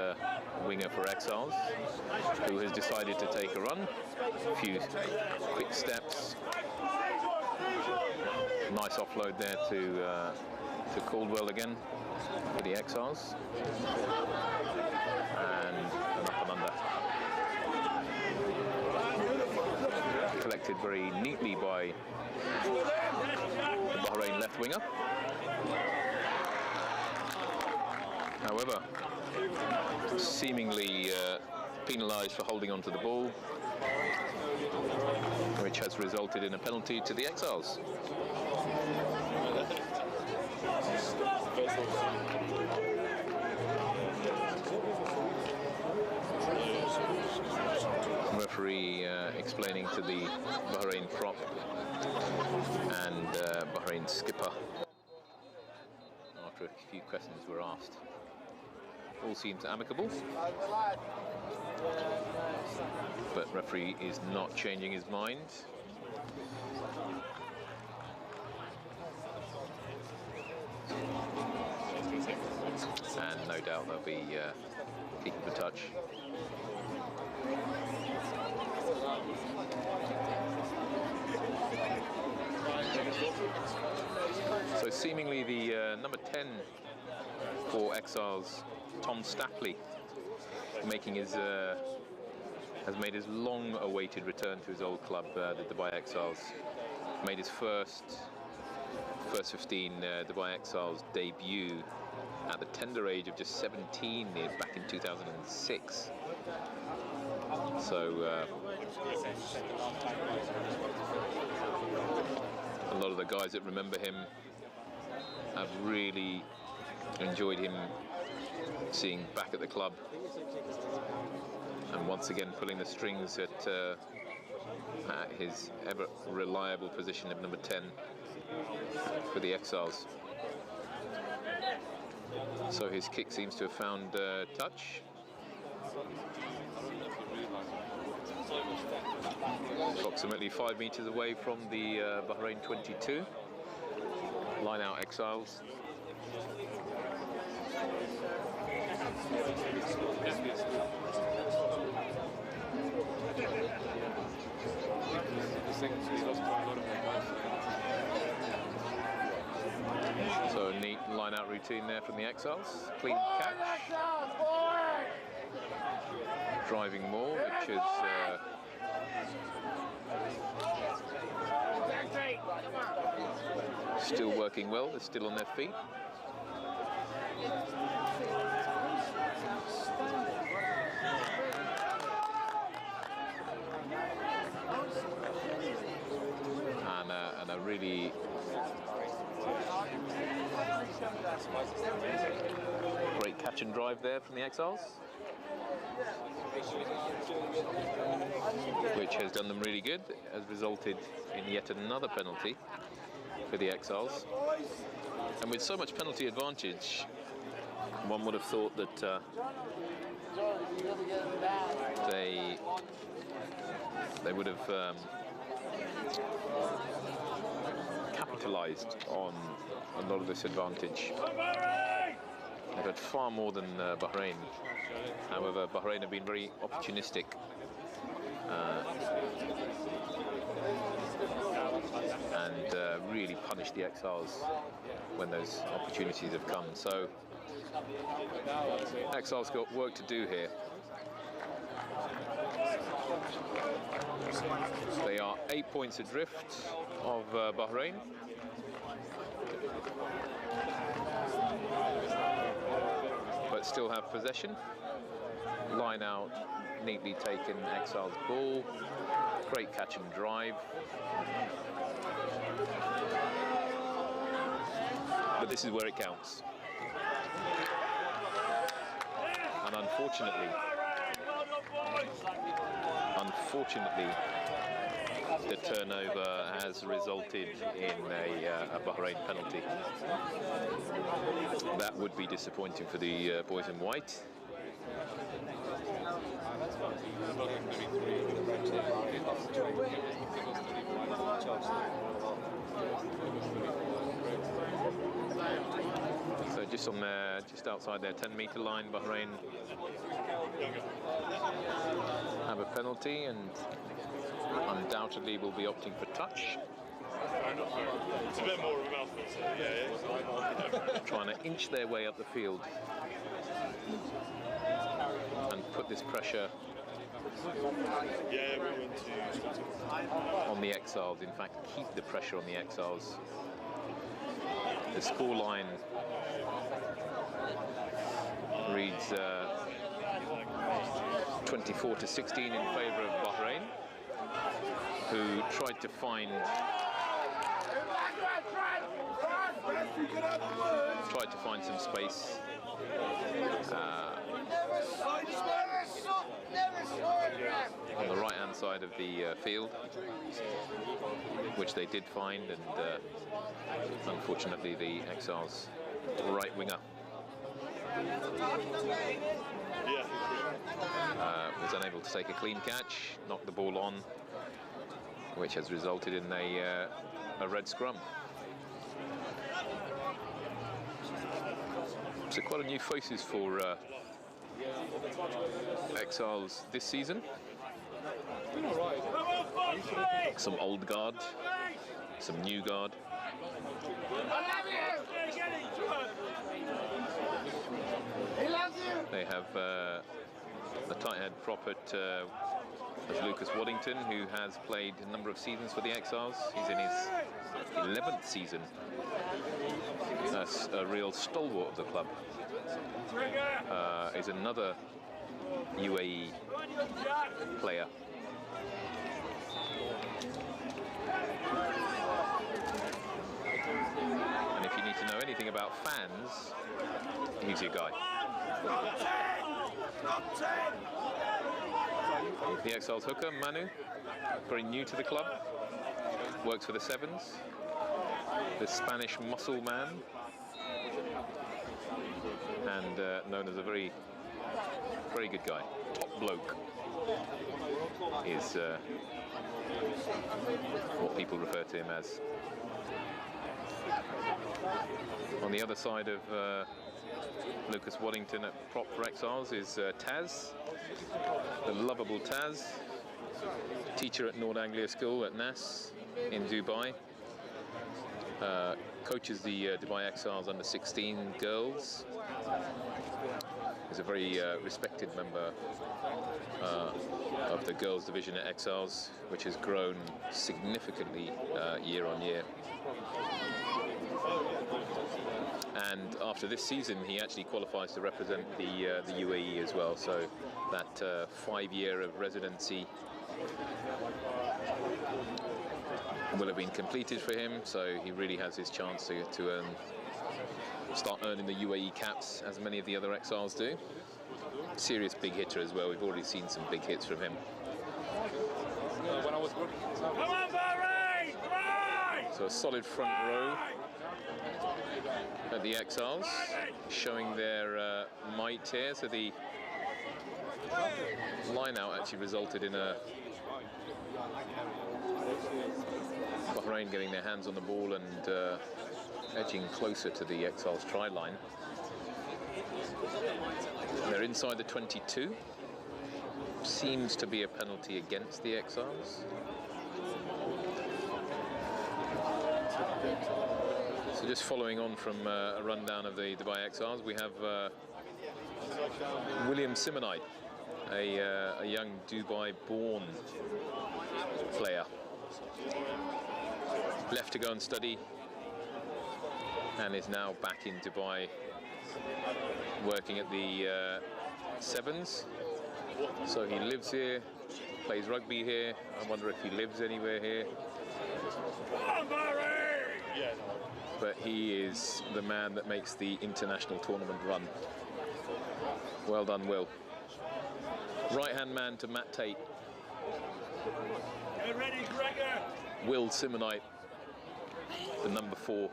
Speaker 2: winger for Exiles, who has decided to take a run. A few quick steps. Nice offload there to Caldwell again for the Exiles. And an up and under. Collected very neatly by the Bahrain left winger. However, seemingly penalised for holding on to the ball, which has resulted in a penalty to the Exiles. Referee explaining to the Bahrain prop and Bahrain skipper after a few questions were asked. All seems amicable, but referee is not changing his mind. And no doubt they'll be keeping the touch. So seemingly the number 10 for Exiles, Tom Stapley, making his has made his long-awaited return to his old club, the Dubai Exiles. Made his first 15 Dubai Exiles debut at the tender age of just 17 back in 2006. So a lot of the guys that remember him have really enjoyed him seeing back at the club, and once again pulling the strings at his ever reliable position of number 10 for the Exiles. So his kick seems to have found touch. Approximately 5 meters away from the Bahrain 22. Line out Exiles. So a neat line out routine there from the Exiles. Clean catch. Driving more, which is still working well. They're still on their feet. And a really great catch and drive there from the Exiles, which has done them really good, has resulted in yet another penalty for the Exiles. And with so much penalty advantage, one would have thought that they would have capitalised on a lot of this advantage. They've had far more than Bahrain. However, Bahrain have been very opportunistic. And really punished the Exiles when those opportunities have come. So Exiles got work to do here. They are 8 points adrift of Bahrain. But still have possession. Line out, neatly taken Exiles ball. Great catch and drive. But this is where it counts. And unfortunately, the turnover has resulted in a Bahrain penalty. That would be disappointing for the boys in white. So just on there, just outside their 10-meter line, Bahrain have a penalty and undoubtedly will be opting for touch.
Speaker 4: It's a bit more of a mouthful, so yeah.
Speaker 2: Trying to inch their way up the field and put this pressure on the Exiles. In fact, keep the pressure on the Exiles. The scoreline reads 24-16 in favour of Bahrain, who tried to find some space on the right-hand side of the field, which they did find, and unfortunately the Exiles right winger was unable to take a clean catch, knocked the ball on, which has resulted in a red scrum. So quite a new faces for Exiles this season. Some old guard, some new guard. They have a tight head prop at as Lucas Waddington, who has played a number of seasons for the Exiles. He's in his 11th season. That's a real stalwart of the club. Is another UAE player. And if you need to know anything about fans, he's your guy. The Exiles hooker, Manu, very new to the club, works for the Sevens, the Spanish muscle man, and known as a very good guy. Top bloke is what people refer to him as. On the other side of Lucas Waddington at prop for Exiles is Taz, the lovable Taz, teacher at Nord Anglia School at NAS in Dubai. Coaches the Dubai Exiles under 16 girls. Is a very respected member of the girls division at Exiles, which has grown significantly year on year. And after this season, he actually qualifies to represent the UAE as well. So that 5 year of residency will have been completed for him. So he really has his chance to start earning the UAE caps, as many of the other Exiles do. Serious big hitter as well. We've already seen some big hits from him.
Speaker 3: Come on, Bahrain! Right!
Speaker 2: So a solid front row at the Exiles, showing their might here. So the line out actually resulted in a Bahrain getting their hands on the ball and edging closer to the Exiles try line. They're inside the 22. Seems to be a penalty against the Exiles. So just following on from a rundown of the Dubai Exiles, we have William Simonite, a young Dubai-born player. Left to go and study and is now back in Dubai working at the Sevens. So he lives here, plays rugby here. I wonder if he lives anywhere here. But he is the man that makes the international tournament run. Well done, Will. Right-hand man to Matt Tate.
Speaker 3: Get ready, Gregor!
Speaker 2: Will Simonite, the number 4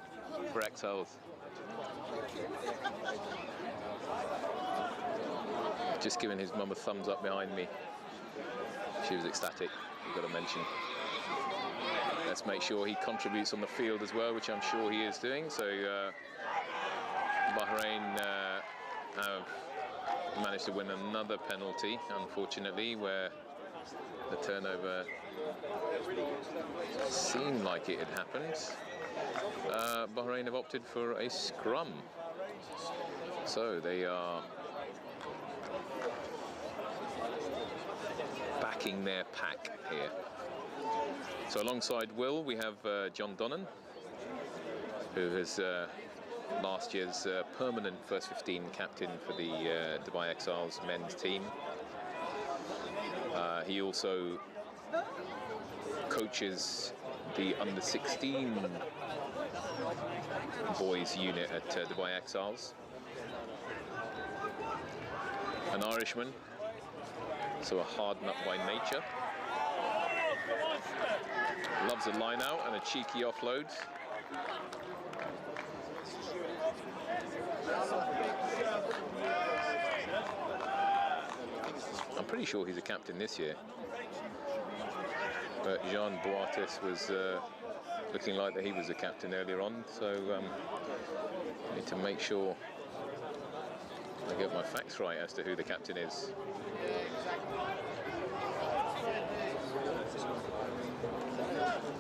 Speaker 2: for Exiles. Just giving his mum a thumbs up behind me. She was ecstatic, you've got to mention. Let's make sure he contributes on the field as well, which I'm sure he is doing. So Bahrain have managed to win another penalty, unfortunately, where the turnover seemed like it had happened. Bahrain have opted for a scrum. So they are backing their pack here. So alongside Will, we have John Donnan, who has last year's permanent first 15 captain for the Dubai Exiles men's team. He also coaches the under 16 boys unit at Dubai Exiles. An Irishman, so a hard nut by nature. Loves a line out and a cheeky offload. I'm pretty sure he's a captain this year. But Jean Boatis was looking like that he was a captain earlier on, so I need to make sure I get my facts right as to who the captain is.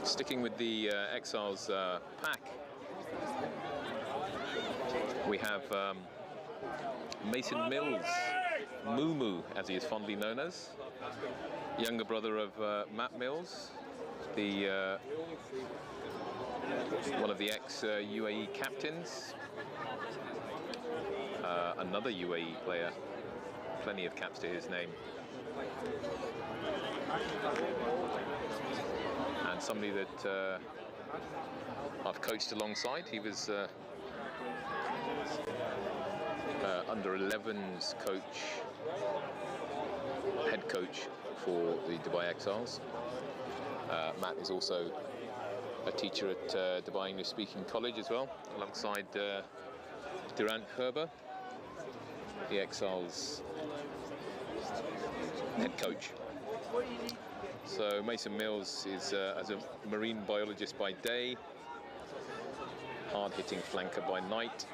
Speaker 2: Sticking with the Exiles pack, we have Mason Mills, Moo as he is fondly known as, younger brother of Matt Mills, the one of the ex-UAE captains, another UAE player plenty of caps to his name. And somebody that I've coached alongside. He was under 11's head coach for the Dubai Exiles. Matt is also a teacher at Dubai English Speaking College as well, alongside Durant Herber, the Exiles head coach. So Mason Mills is as a marine biologist by day, hard-hitting flanker by night.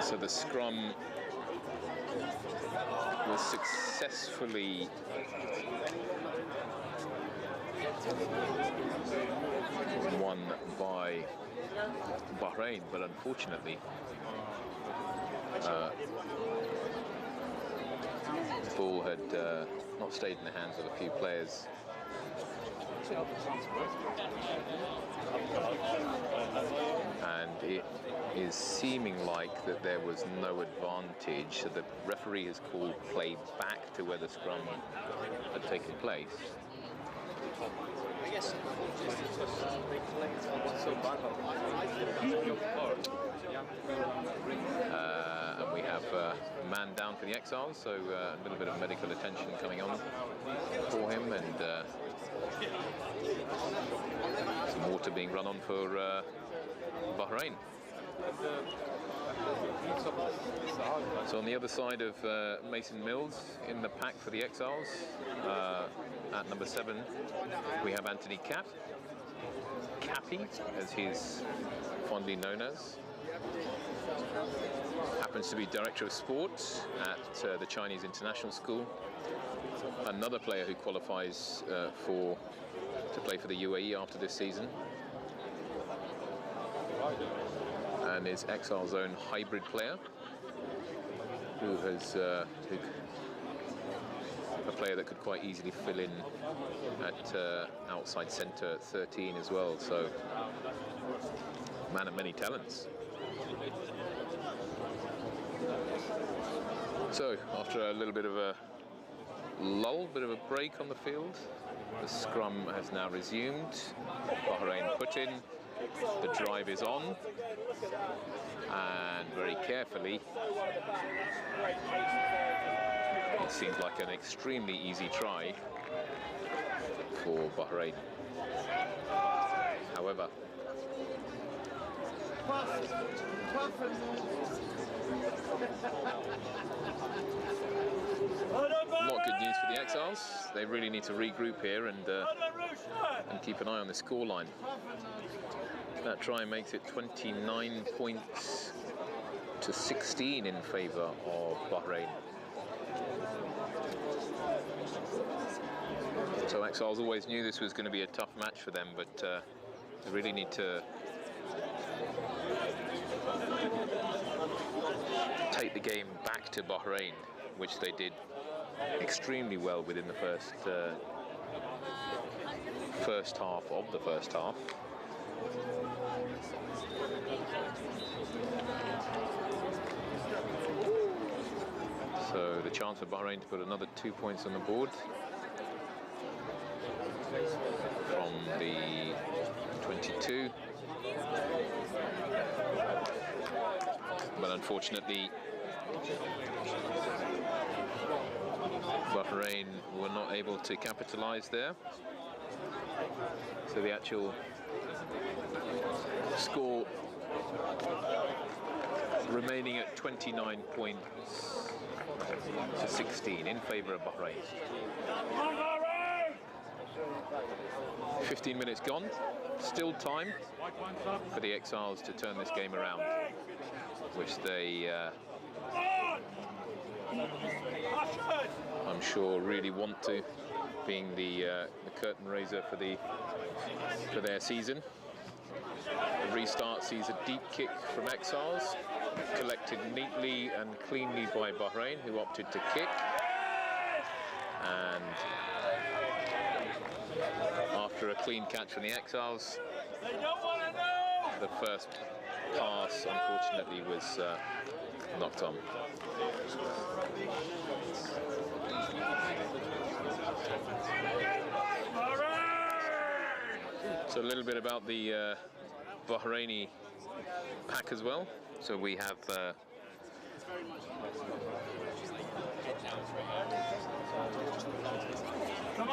Speaker 2: So the scrum was successfully won by Bahrain, but unfortunately the ball had not stayed in the hands of a few players. And it is seeming like that there was no advantage, so the referee has called play back to where the scrum had taken place. And we have a man down for the Exiles, so a little bit of medical attention coming on for him, and some water being run on for Bahrain. So on the other side of Mason Mills in the pack for the Exiles, at number 7, we have Anthony Cappy, as he's fondly known as. Happens to be Director of Sport at the Chinese International School. Another player who qualifies to play for the UAE after this season. And is Exile's own hybrid player, who has a player that could quite easily fill in at outside centre at 13 as well. So, man of many talents. So, after a little bit of a lull, bit of a break on the field, the scrum has now resumed. Bahrain put in. The drive is on, and very carefully, it seems like an extremely easy try for Bahrain. However, not good news for the Exiles. They really need to regroup here and keep an eye on the scoreline. That try makes it 29 points to 16 in favour of Bahrain. So Exiles always knew this was going to be a tough match for them, but they really need to take the game back to Bahrain, which they did extremely well within the first half of the first half. So the chance for Bahrain to put another 2 points on the board from the 22. But unfortunately, Bahrain were not able to capitalise there. So the actual score remaining at 29 points to 16 in favour of Bahrain. 15 minutes gone, still time for the Exiles to turn this game around, which they, I'm sure, really want to, being the curtain raiser for their season. The restart sees a deep kick from Exiles, collected neatly and cleanly by Bahrain, who opted to kick. And after a clean catch from the Exiles, the first pass, unfortunately, was knocked on. So a little bit about the Bahraini pack as well. So we have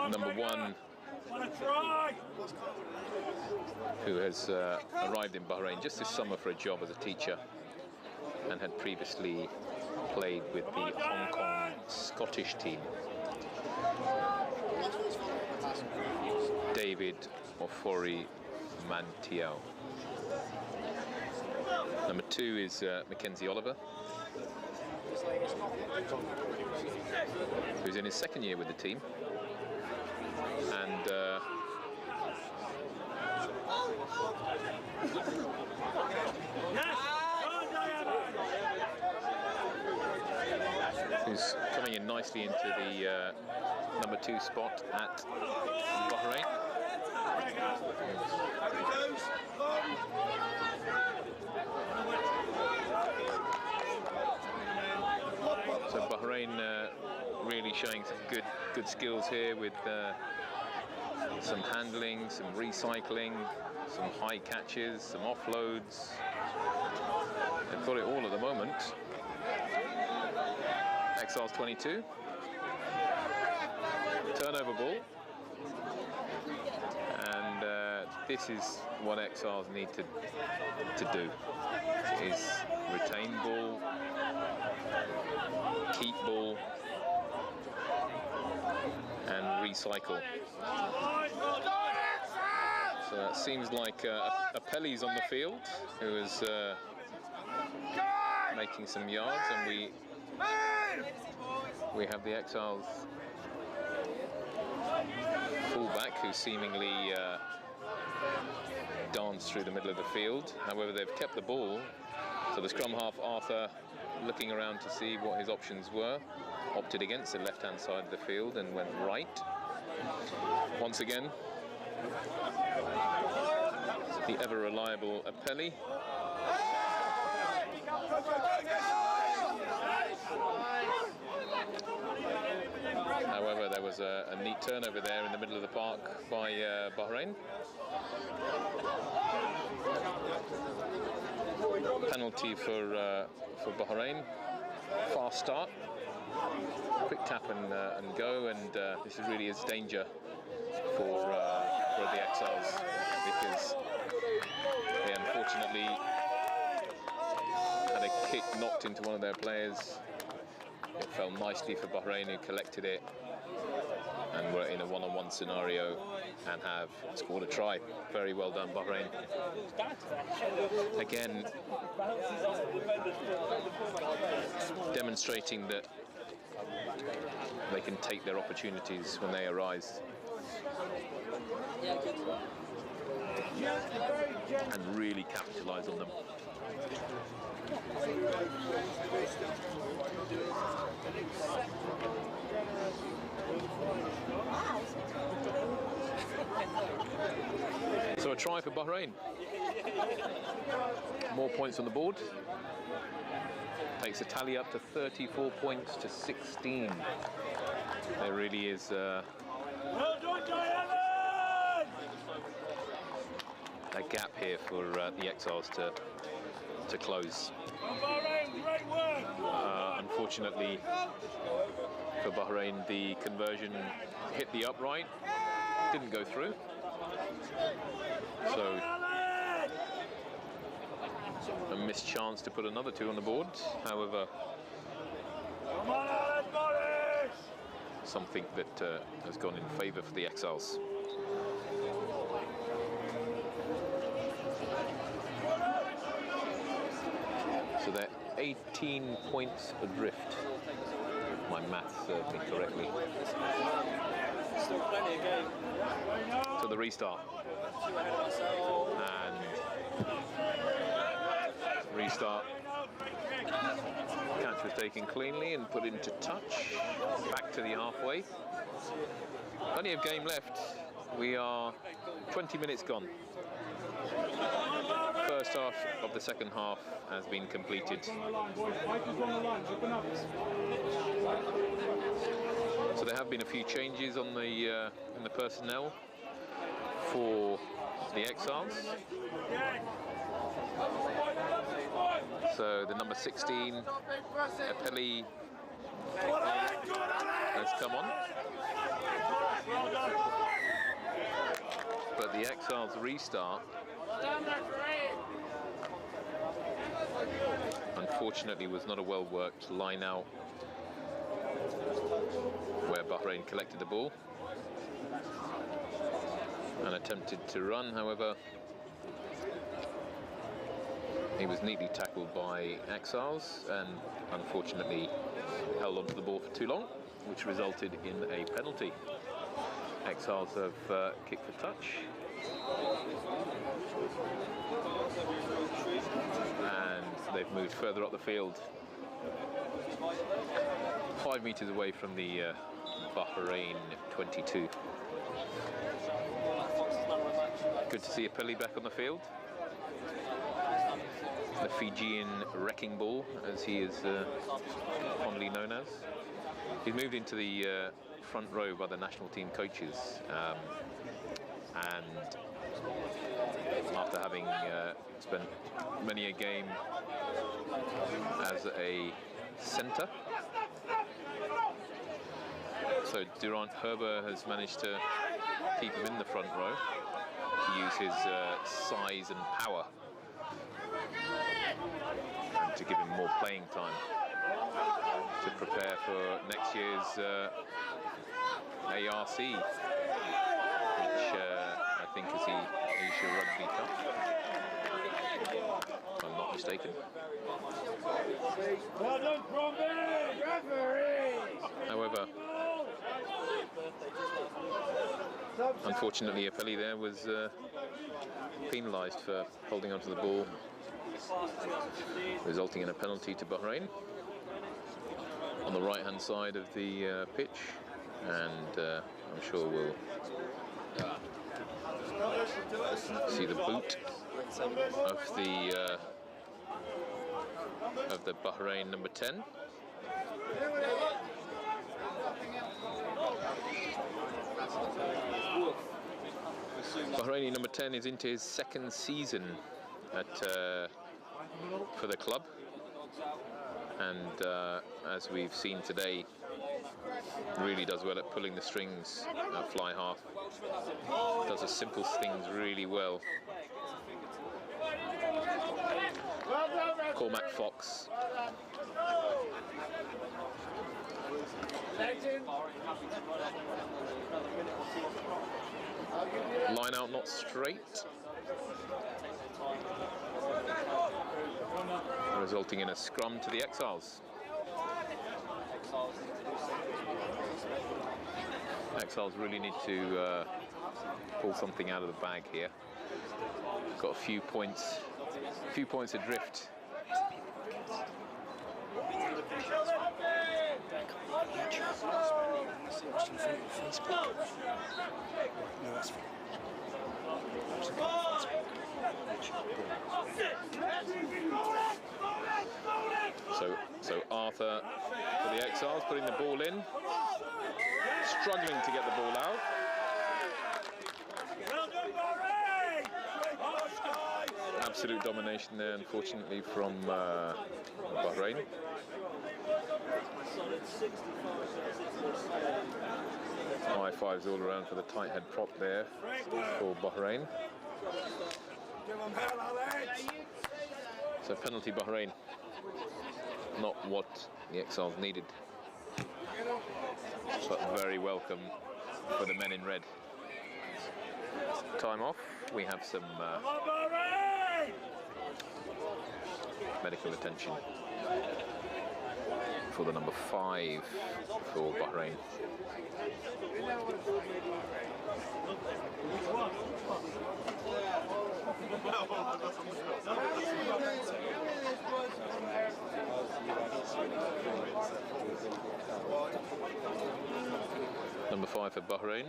Speaker 2: number 1, who has arrived in Bahrain just this summer for a job as a teacher and had previously played with the Hong Kong Scottish team. David Ofori Mantiao. Number 2 is Mackenzie Oliver, who's in his 2nd year with the team, and who's coming in nicely into the number 2 spot at Bahrain. So Bahrain really showing some good skills here with some handling, some recycling, some high catches, some offloads. They've got it all at the moment. Exiles 22. Turnover ball. And this is what Exiles need to do, is retain ball, keep ball, and recycle. So it seems like Apelli's on the field, who is making some yards, and we have the Exiles fullback, who seemingly danced through the middle of the field. However, they've kept the ball, so the scrum half, Arthur, looking around to see what his options were, opted against the left-hand side of the field and went right. Once again, the ever-reliable Apelli. However, there was a neat turnover there in the middle of the park by Bahrain. Penalty for Bahrain. Fast start, quick tap and go, and this really is danger for the Exiles, because they unfortunately had a kick knocked into one of their players. It fell nicely for Bahrain, who collected it and were in a one-on-one scenario and have scored a try. Very well done, Bahrain. Again, demonstrating that they can take their opportunities when they arise and really capitalise on them. So a try for Bahrain. More points on the board. Takes a tally up to 34 points to 16. There really is a gap here for the Exiles to close. Unfortunately for Bahrain, the conversion hit the upright, didn't go through. So a missed chance to put another 2 on the board. However, something that has gone in favour for the Exiles. So they're 18 points adrift, if my maths serve me correctly.
Speaker 3: Still plenty of game.
Speaker 2: To the restart. And restart. Catch was taken cleanly and put into touch. Back to the halfway. Plenty of game left. We are 20 minutes gone. first half of the second half has been completed. So there have been a few changes on the in the personnel for the Exiles. So the number 16, Epeli, has come on. But the Exiles restart unfortunately was not a well-worked line-out where Bahrain collected the ball and attempted to run. However, he was neatly tackled by Exiles and unfortunately held onto the ball for too long, which resulted in a penalty. Exiles have kicked for touch. And they've moved further up the field, 5 meters away from the Bahrain 22. Good to see Epeli back on the field. The Fijian wrecking ball, as he is fondly known as. He's moved into the front row by the national team coaches, and after having spent many a game as a centre. So Durant Herber has managed to keep him in the front row to use his size and power and to give him more playing time to prepare for next year's ARC, which I think is the Asia Rugby Cup, if I'm not mistaken.
Speaker 3: Well done, Bromley! Referee!
Speaker 2: However, unfortunately, Epeli there was penalised for holding onto the ball, resulting in a penalty to Bahrain on the right-hand side of the pitch, and I'm sure we'll see the boot of the Bahrain number 10. Bahraini number 10 is into his second season for the club, and as we've seen today, really does well at pulling the strings at fly half. Does the simple things really well. Cormac Fox. Line out not straight, resulting in a scrum to the Exiles. Exiles really need to pull something out of the bag here. Got a few points adrift. So Arthur for the Exiles, putting the ball in, struggling to get the ball out. Absolute domination there, unfortunately, from Bahrain. High fives all around for the tight head prop there for Bahrain. So penalty Bahrain. Not what the Exiles needed, but very welcome for the men in red. Time off. We have some medical attention for the number 5 for Bahrain. Number 5 for Bahrain.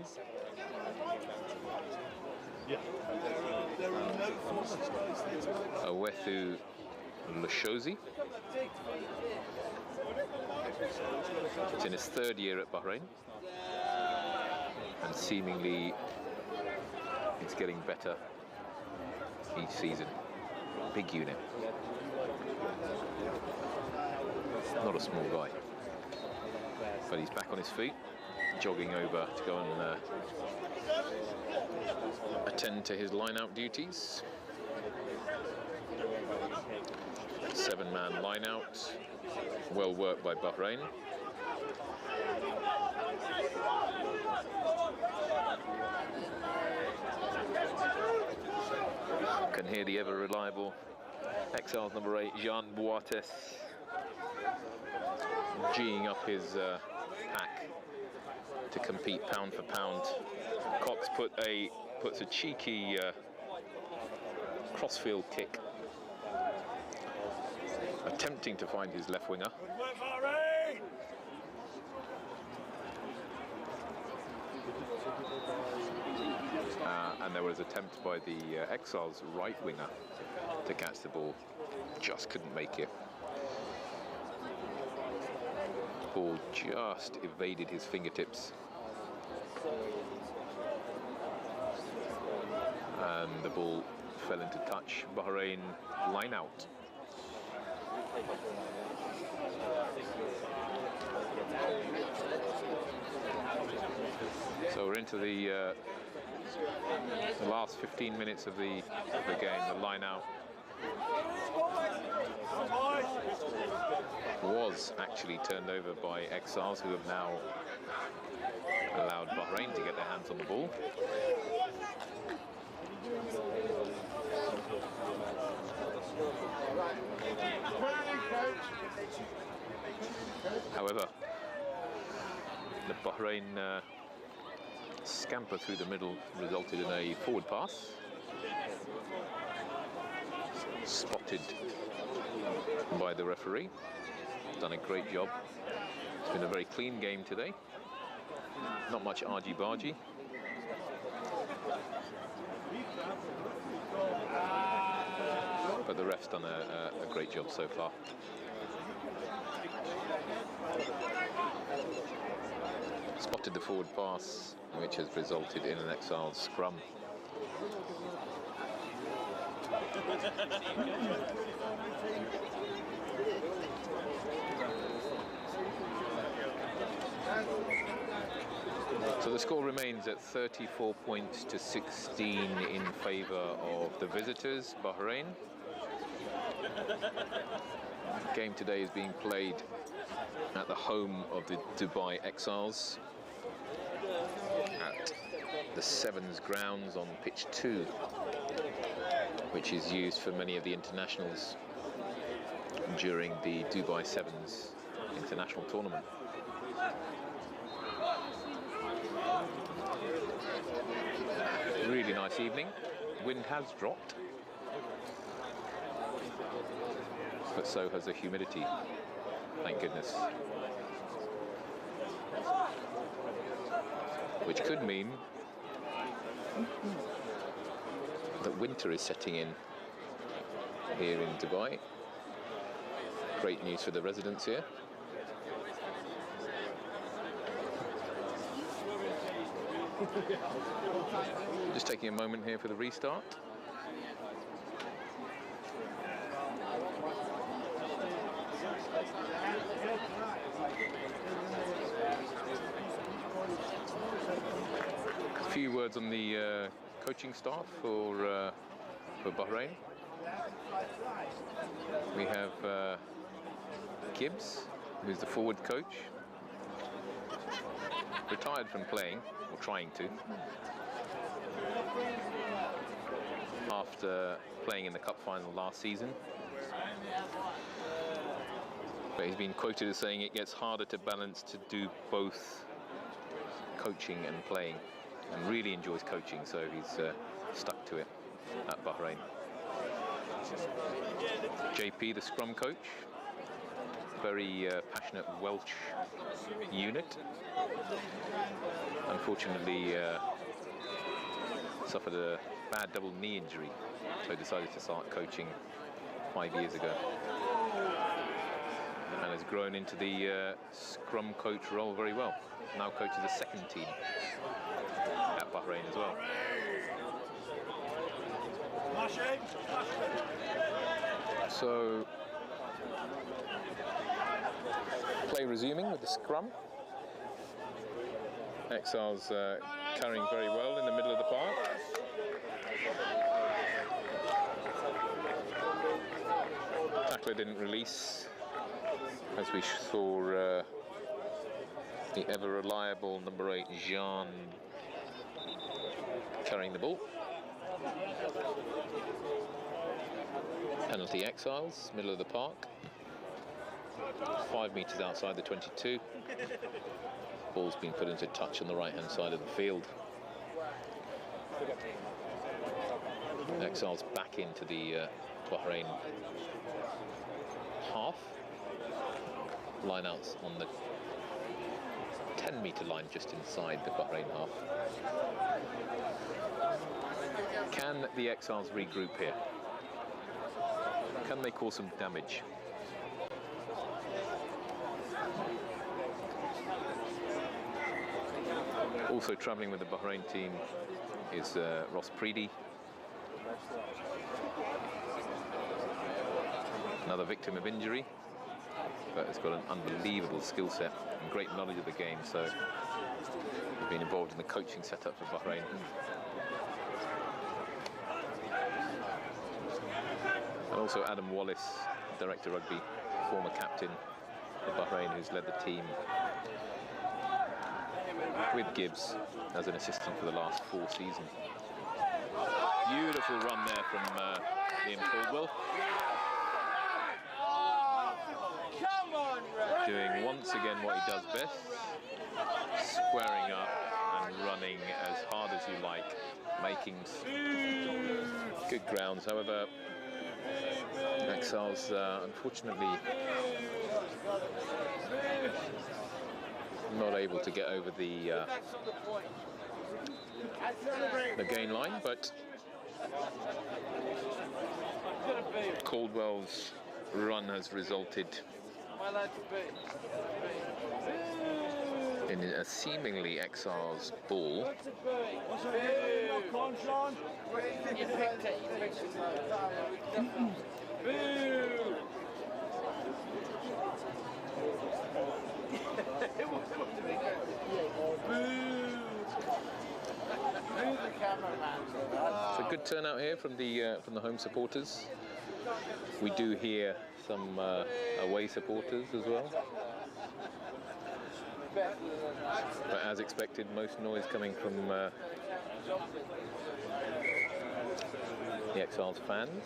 Speaker 2: Awethu Lashozi. It's in his third year at Bahrain, and seemingly it's getting better each season. Big unit. Not a small guy, but he's back on his feet, jogging over to go and attend to his line-out duties. 7-man line-out, well worked by Bahrain. Can hear the ever-reliable Exiles number 8, Jean Boates, G'ing up his pack to compete pound for pound. Cox puts a cheeky crossfield kick, attempting to find his left winger. And there was an attempt by the Exiles right winger to catch the ball, just couldn't make it. Ball just evaded his fingertips, and the ball fell into touch. Bahrain line out. So we're into the last 15 minutes of the game. The line out was actually turned over by Exiles, who have now allowed Bahrain to get their hands on the ball. However, the Bahrain scamper through the middle resulted in a forward pass. Spotted by the referee. Done a great job. It's been a very clean game today. Not much argy-bargy. But the ref's done a great job so far. Spotted the forward pass, which has resulted in an Exiles scrum. So the score remains at 34 points to 16 in favour of the visitors, Bahrain. The game today is being played at the home of the Dubai Exiles at the Sevens grounds on pitch 2, which is used for many of the internationals during the Dubai Sevens international tournament. Really nice evening. Wind has dropped, but so has the humidity, thank goodness. Which could mean that winter is setting in here in Dubai. Great news for the residents here. Just taking a moment here for the restart. A few words on the coaching staff for Bahrain. We have Gibbs, who's the forward coach. Retired from playing, or trying to, after playing in the cup final last season. But he's been quoted as saying it gets harder to balance to do both coaching and playing, and really enjoys coaching, so he's stuck to it at Bahrain. JP, the scrum coach, very passionate Welsh unit. Unfortunately, suffered a bad double knee injury, so decided to start coaching 5 years ago. And has grown into the scrum coach role very well. Now coaches the second team at Bahrain as well. So, play resuming with the scrum. Exiles carrying very well in the middle of the park. Tackler didn't release, as we saw the ever reliable number 8 Jean carrying the ball. Penalty Exiles, middle of the park. 5 metres outside the 22. Ball's been put into touch on the right-hand side of the field. Exiles back into the Bahrain half. Lineouts on the 10-metre line just inside the Bahrain half. Can the Exiles regroup here? Can they cause some damage? Also travelling with the Bahrain team is Ross Preedy. Another victim of injury, but has got an unbelievable skill set and great knowledge of the game, so he's been involved in the coaching setup for Bahrain. And also Adam Wallace, Director Rugby, former captain of Bahrain, who's led the team with Gibbs as an assistant for the last 4 seasons. Beautiful run there from Liam Caldwell. Doing once again what he does best, squaring up and running as hard as you like, making good grounds. However, Exiles unfortunately not able to get over the gain line, but Caldwell's run has resulted in a seemingly Exiles ball. It's a good turnout here from the home supporters. We do hear some away supporters as well, but as expected, most noise coming from the Exiles fans.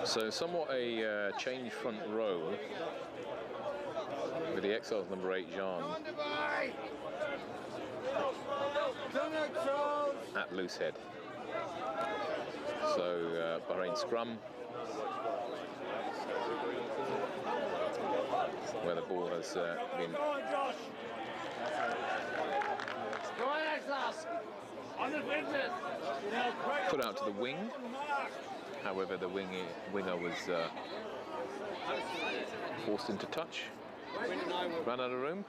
Speaker 2: So somewhat a change front row with the Exiles number 8 Jean at loose head. So Bahrain scrum, where the ball has been put out to the wing. However, the winger was forced into touch, ran out of room.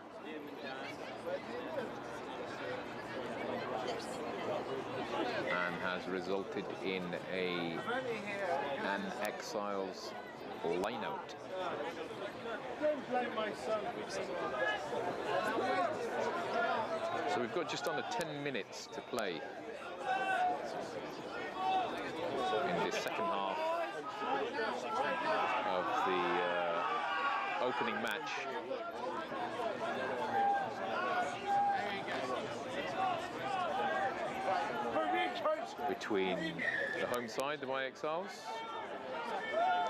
Speaker 2: And has resulted in an Exiles line-out. So we've got just under 10 minutes to play in this second half of the opening match. Between the home side, the Exiles,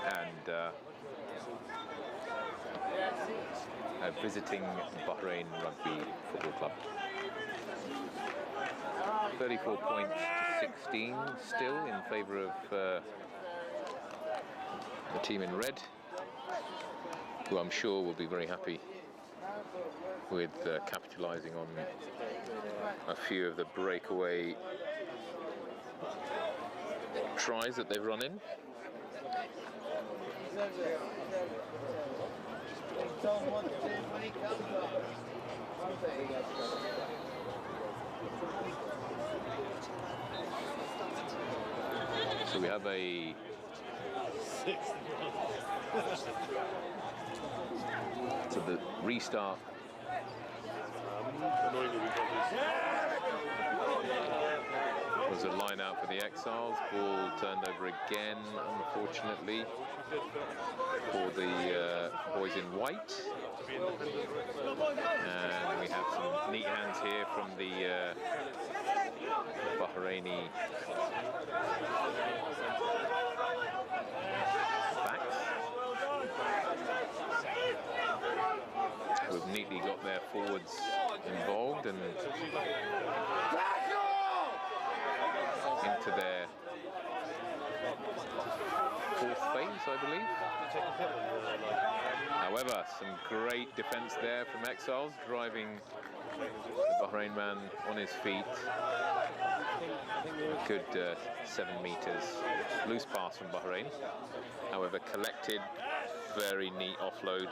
Speaker 2: and visiting Bahrain Rugby Football Club. 34 points to 16 still in favour of the team in red, who I'm sure will be very happy with capitalising on a few of the breakaway tries that they've run in. So we have a so the restart was a line out for the Exiles. Ball turned over again, unfortunately, for the boys in white. And we have some neat hands here from the Bahraini backs, who have neatly got their forwards involved and into their fourth phase, I believe. However, some great defence there from Exiles, driving the Bahrain man on his feet. Good 7 metres. Loose pass from Bahrain. However, collected, very neat offload.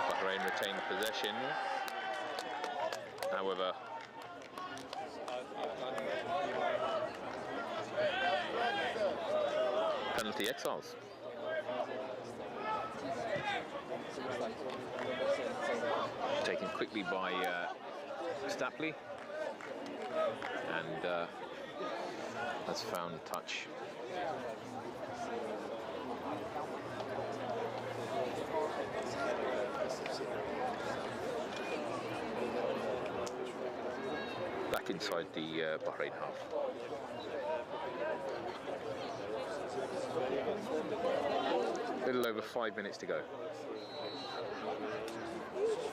Speaker 2: Bahrain retained possession. However, penalty Exiles. Taken quickly by Stapley, and has found touch. Back inside the Bahrain half. A little over 5 minutes to go.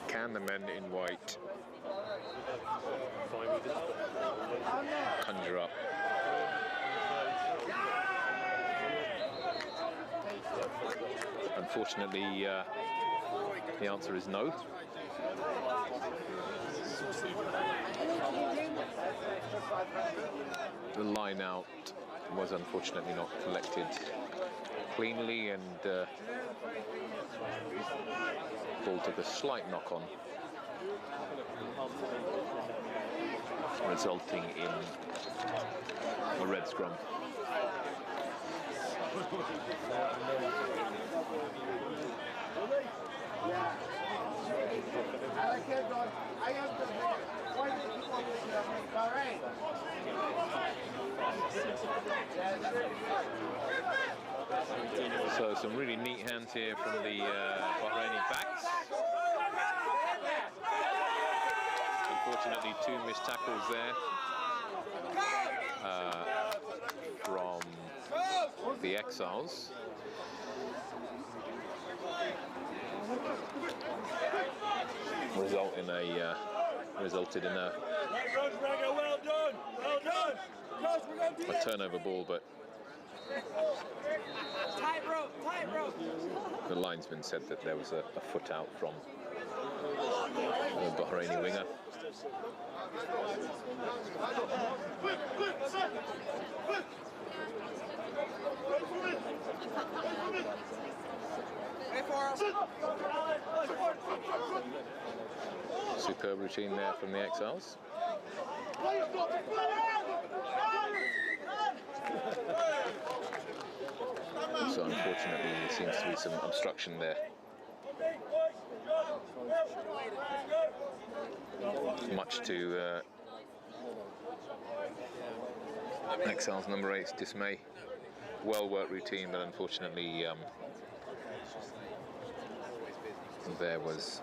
Speaker 2: Can the men in white conjure up Unfortunately, the answer is no. The line out was unfortunately not collected cleanly, and ball took a slight knock on, resulting in a red scrum. So some really neat hands here from the Bahraini backs. Unfortunately, two missed tackles there from the Exiles. Resulted in a turnover ball, but the linesman said that there was a foot out from the Bahraini winger. Superb routine there from the Exiles. So unfortunately there seems to be some obstruction there. Much to Exiles number 8's dismay. Well worked routine, but unfortunately there was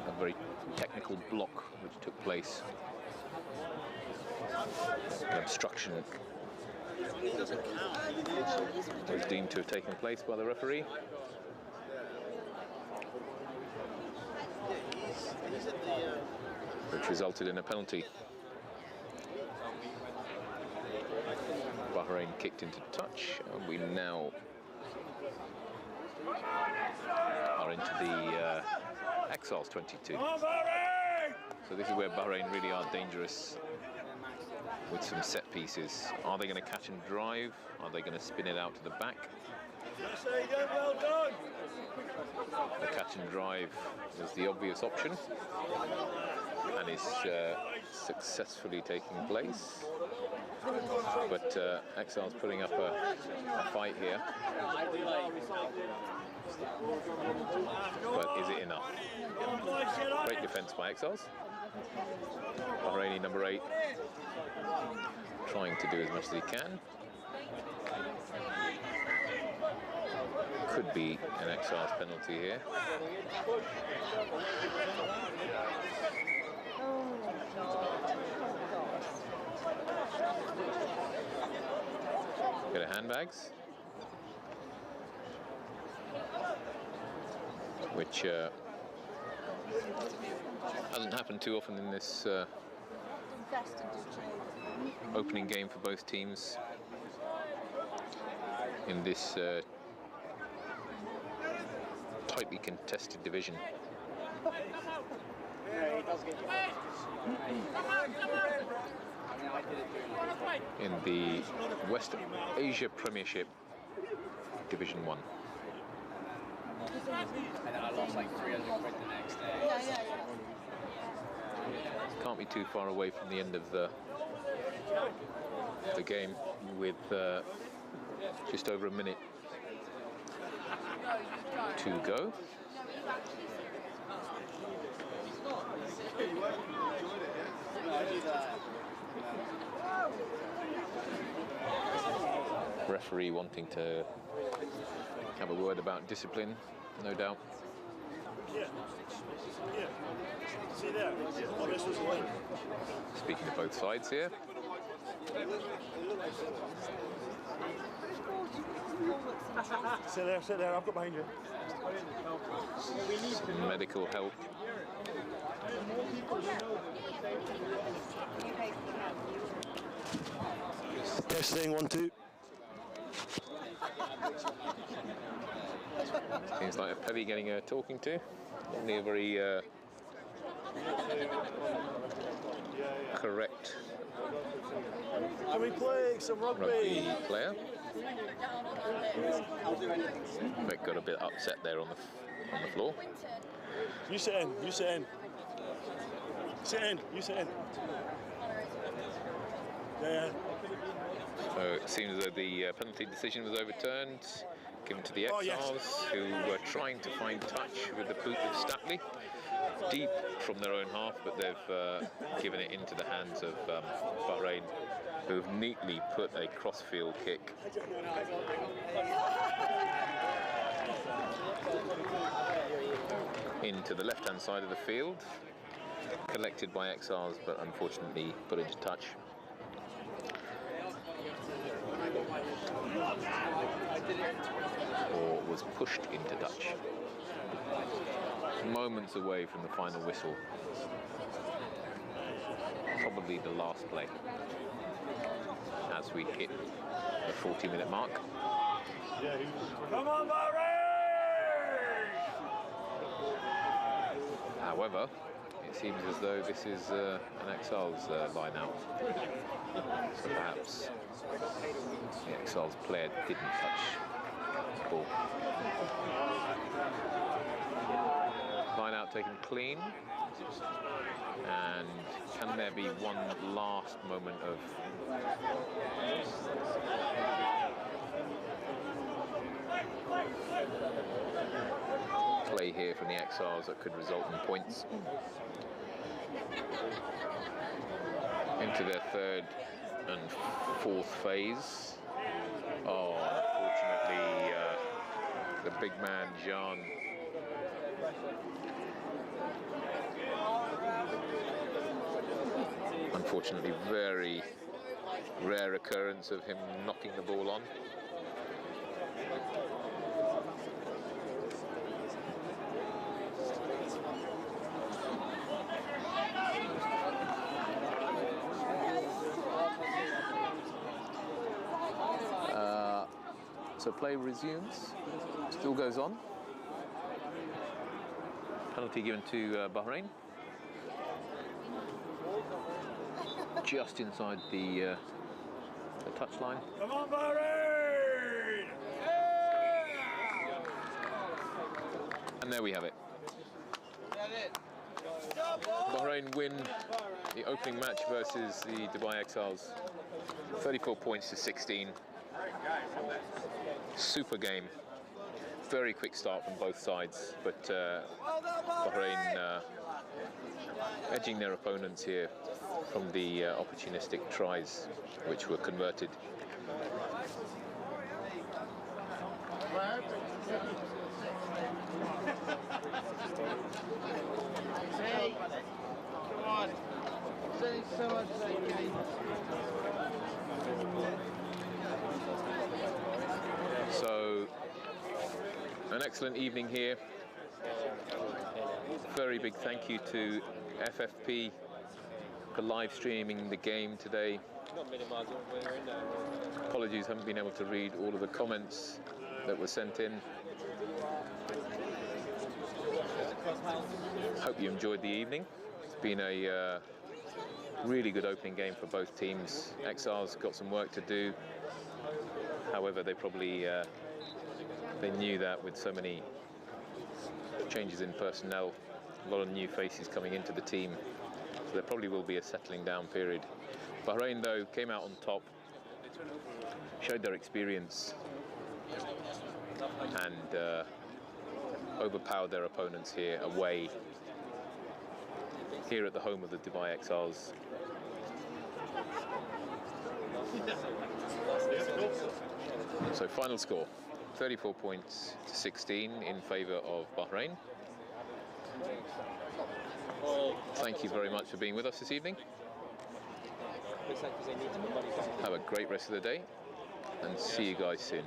Speaker 2: a very technical block which took place. An obstruction was deemed to have taken place by the referee. which resulted in a penalty. Bahrain kicked into touch, and we now are into the Exiles 22. So this is where Bahrain really are dangerous with some set pieces. Are they going to catch and drive? Are they going to spin it out to the back?
Speaker 3: Well done.
Speaker 2: The catch and drive was the obvious option and is successfully taking place. But Exiles putting up a fight here. But is it enough? Great defence by Exiles. Bahraini number 8 trying to do as much as he can. Could be an Exiles penalty here. Bit of handbags, which hasn't happened too often in this opening game for both teams in this tightly contested division. In the West Asia Premiership Division 1.
Speaker 5: And then I lost like 300 quid the next day.
Speaker 2: Can't be too far away from the end of the game with just over a minute to go. Referee wanting to have a word about discipline, no doubt.
Speaker 4: See there?
Speaker 2: Speaking to both sides here.
Speaker 4: Sit there, I've got behind you.
Speaker 2: Some medical help.
Speaker 4: Testing 1, 2.
Speaker 2: Seems like a Pevy getting a talking to. Only a very correct
Speaker 4: Can we play some
Speaker 2: rugby player. But got a bit upset there on the floor.
Speaker 4: You sit in, you sit in. Sit in, you sit in. Yeah.
Speaker 2: So it seems as though the penalty decision was overturned, given to the Exiles, who were trying to find touch with the boot of Stapley, deep from their own half, but they've given it into the hands of Bahrain, who've neatly put a crossfield kick into the left-hand side of the field, collected by Exiles, but unfortunately put into touch. Or was pushed into touch. Moments away from the final whistle. Probably the last play as we hit the 40-minute mark.
Speaker 4: Come on, Bahrain!
Speaker 2: However, it seems as though this is an Exiles line out. So perhaps the Exiles player didn't touch the ball. Line out taken clean. And can there be one last moment of play here from the Exiles that could result in points? Into their third and fourth phase. Oh, unfortunately, the big man, Jean, unfortunately, very rare occurrence of him knocking the ball on. So play resumes, still goes on. Penalty given to Bahrain. Just inside the touchline.
Speaker 3: Come on, Bahrain!
Speaker 2: And there we have it. Bahrain win the opening match versus the Dubai Exiles. 34 points to 16. Super game. Very quick start from both sides, but Bahrain edging their opponents here from the opportunistic tries which were converted. So, an excellent evening here. Very big thank you to FFP for live streaming the game today. Apologies, haven't been able to read all of the comments that were sent in. Hope you enjoyed the evening. It's been a really good opening game for both teams. Exiles got some work to do. However, they probably they knew that with so many changes in personnel, a lot of new faces coming into the team, so there probably will be a settling down period. Bahrain, though, came out on top, showed their experience, and overpowered their opponents here away, here at the home of the Dubai Exiles. So final score, 34 points to 16 in favour of Bahrain. Thank you very much for being with us this evening. Have a great rest of the day and see you guys soon.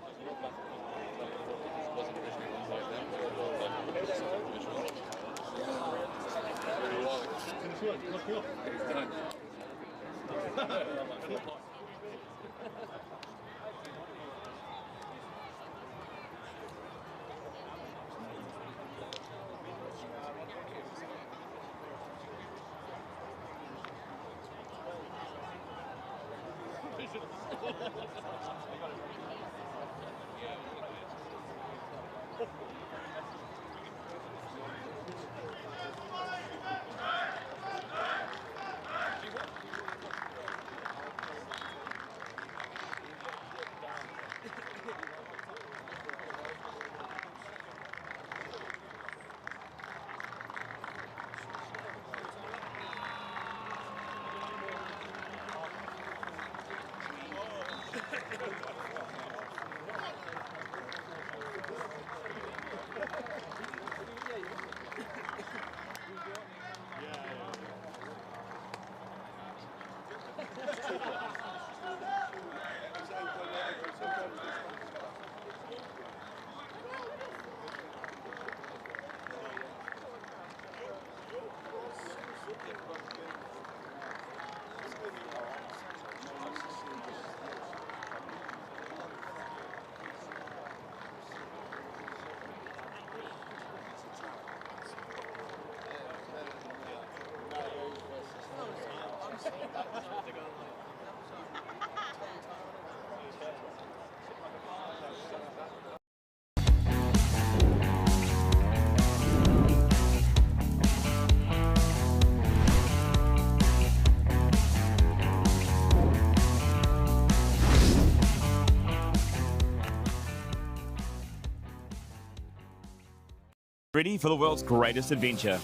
Speaker 1: Ready for the world's greatest adventure.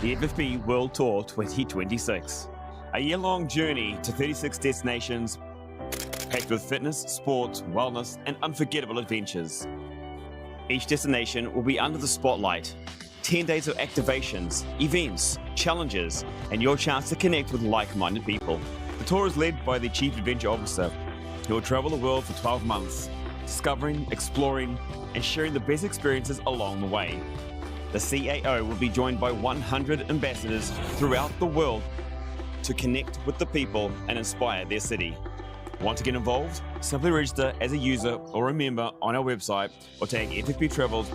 Speaker 1: The FFP World Tour 2026. A year-long journey to 36 destinations, packed with fitness, sports, wellness, and unforgettable adventures. Each destination will be under the spotlight. 10 days of activations, events, challenges, and your chance to connect with like-minded people. The tour is led by the Chief Adventure Officer, who will travel the world for 12 months, discovering, exploring, and sharing the best experiences along the way. The CAO will be joined by 100 ambassadors throughout the world to connect with the people and inspire their city. Want to get involved? Simply register as a user or a member on our website or tag FFP Travels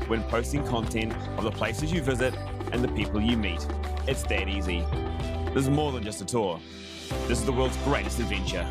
Speaker 1: when posting content of the places you visit and the people you meet. It's that easy. This is more than just a tour. This is the world's greatest adventure.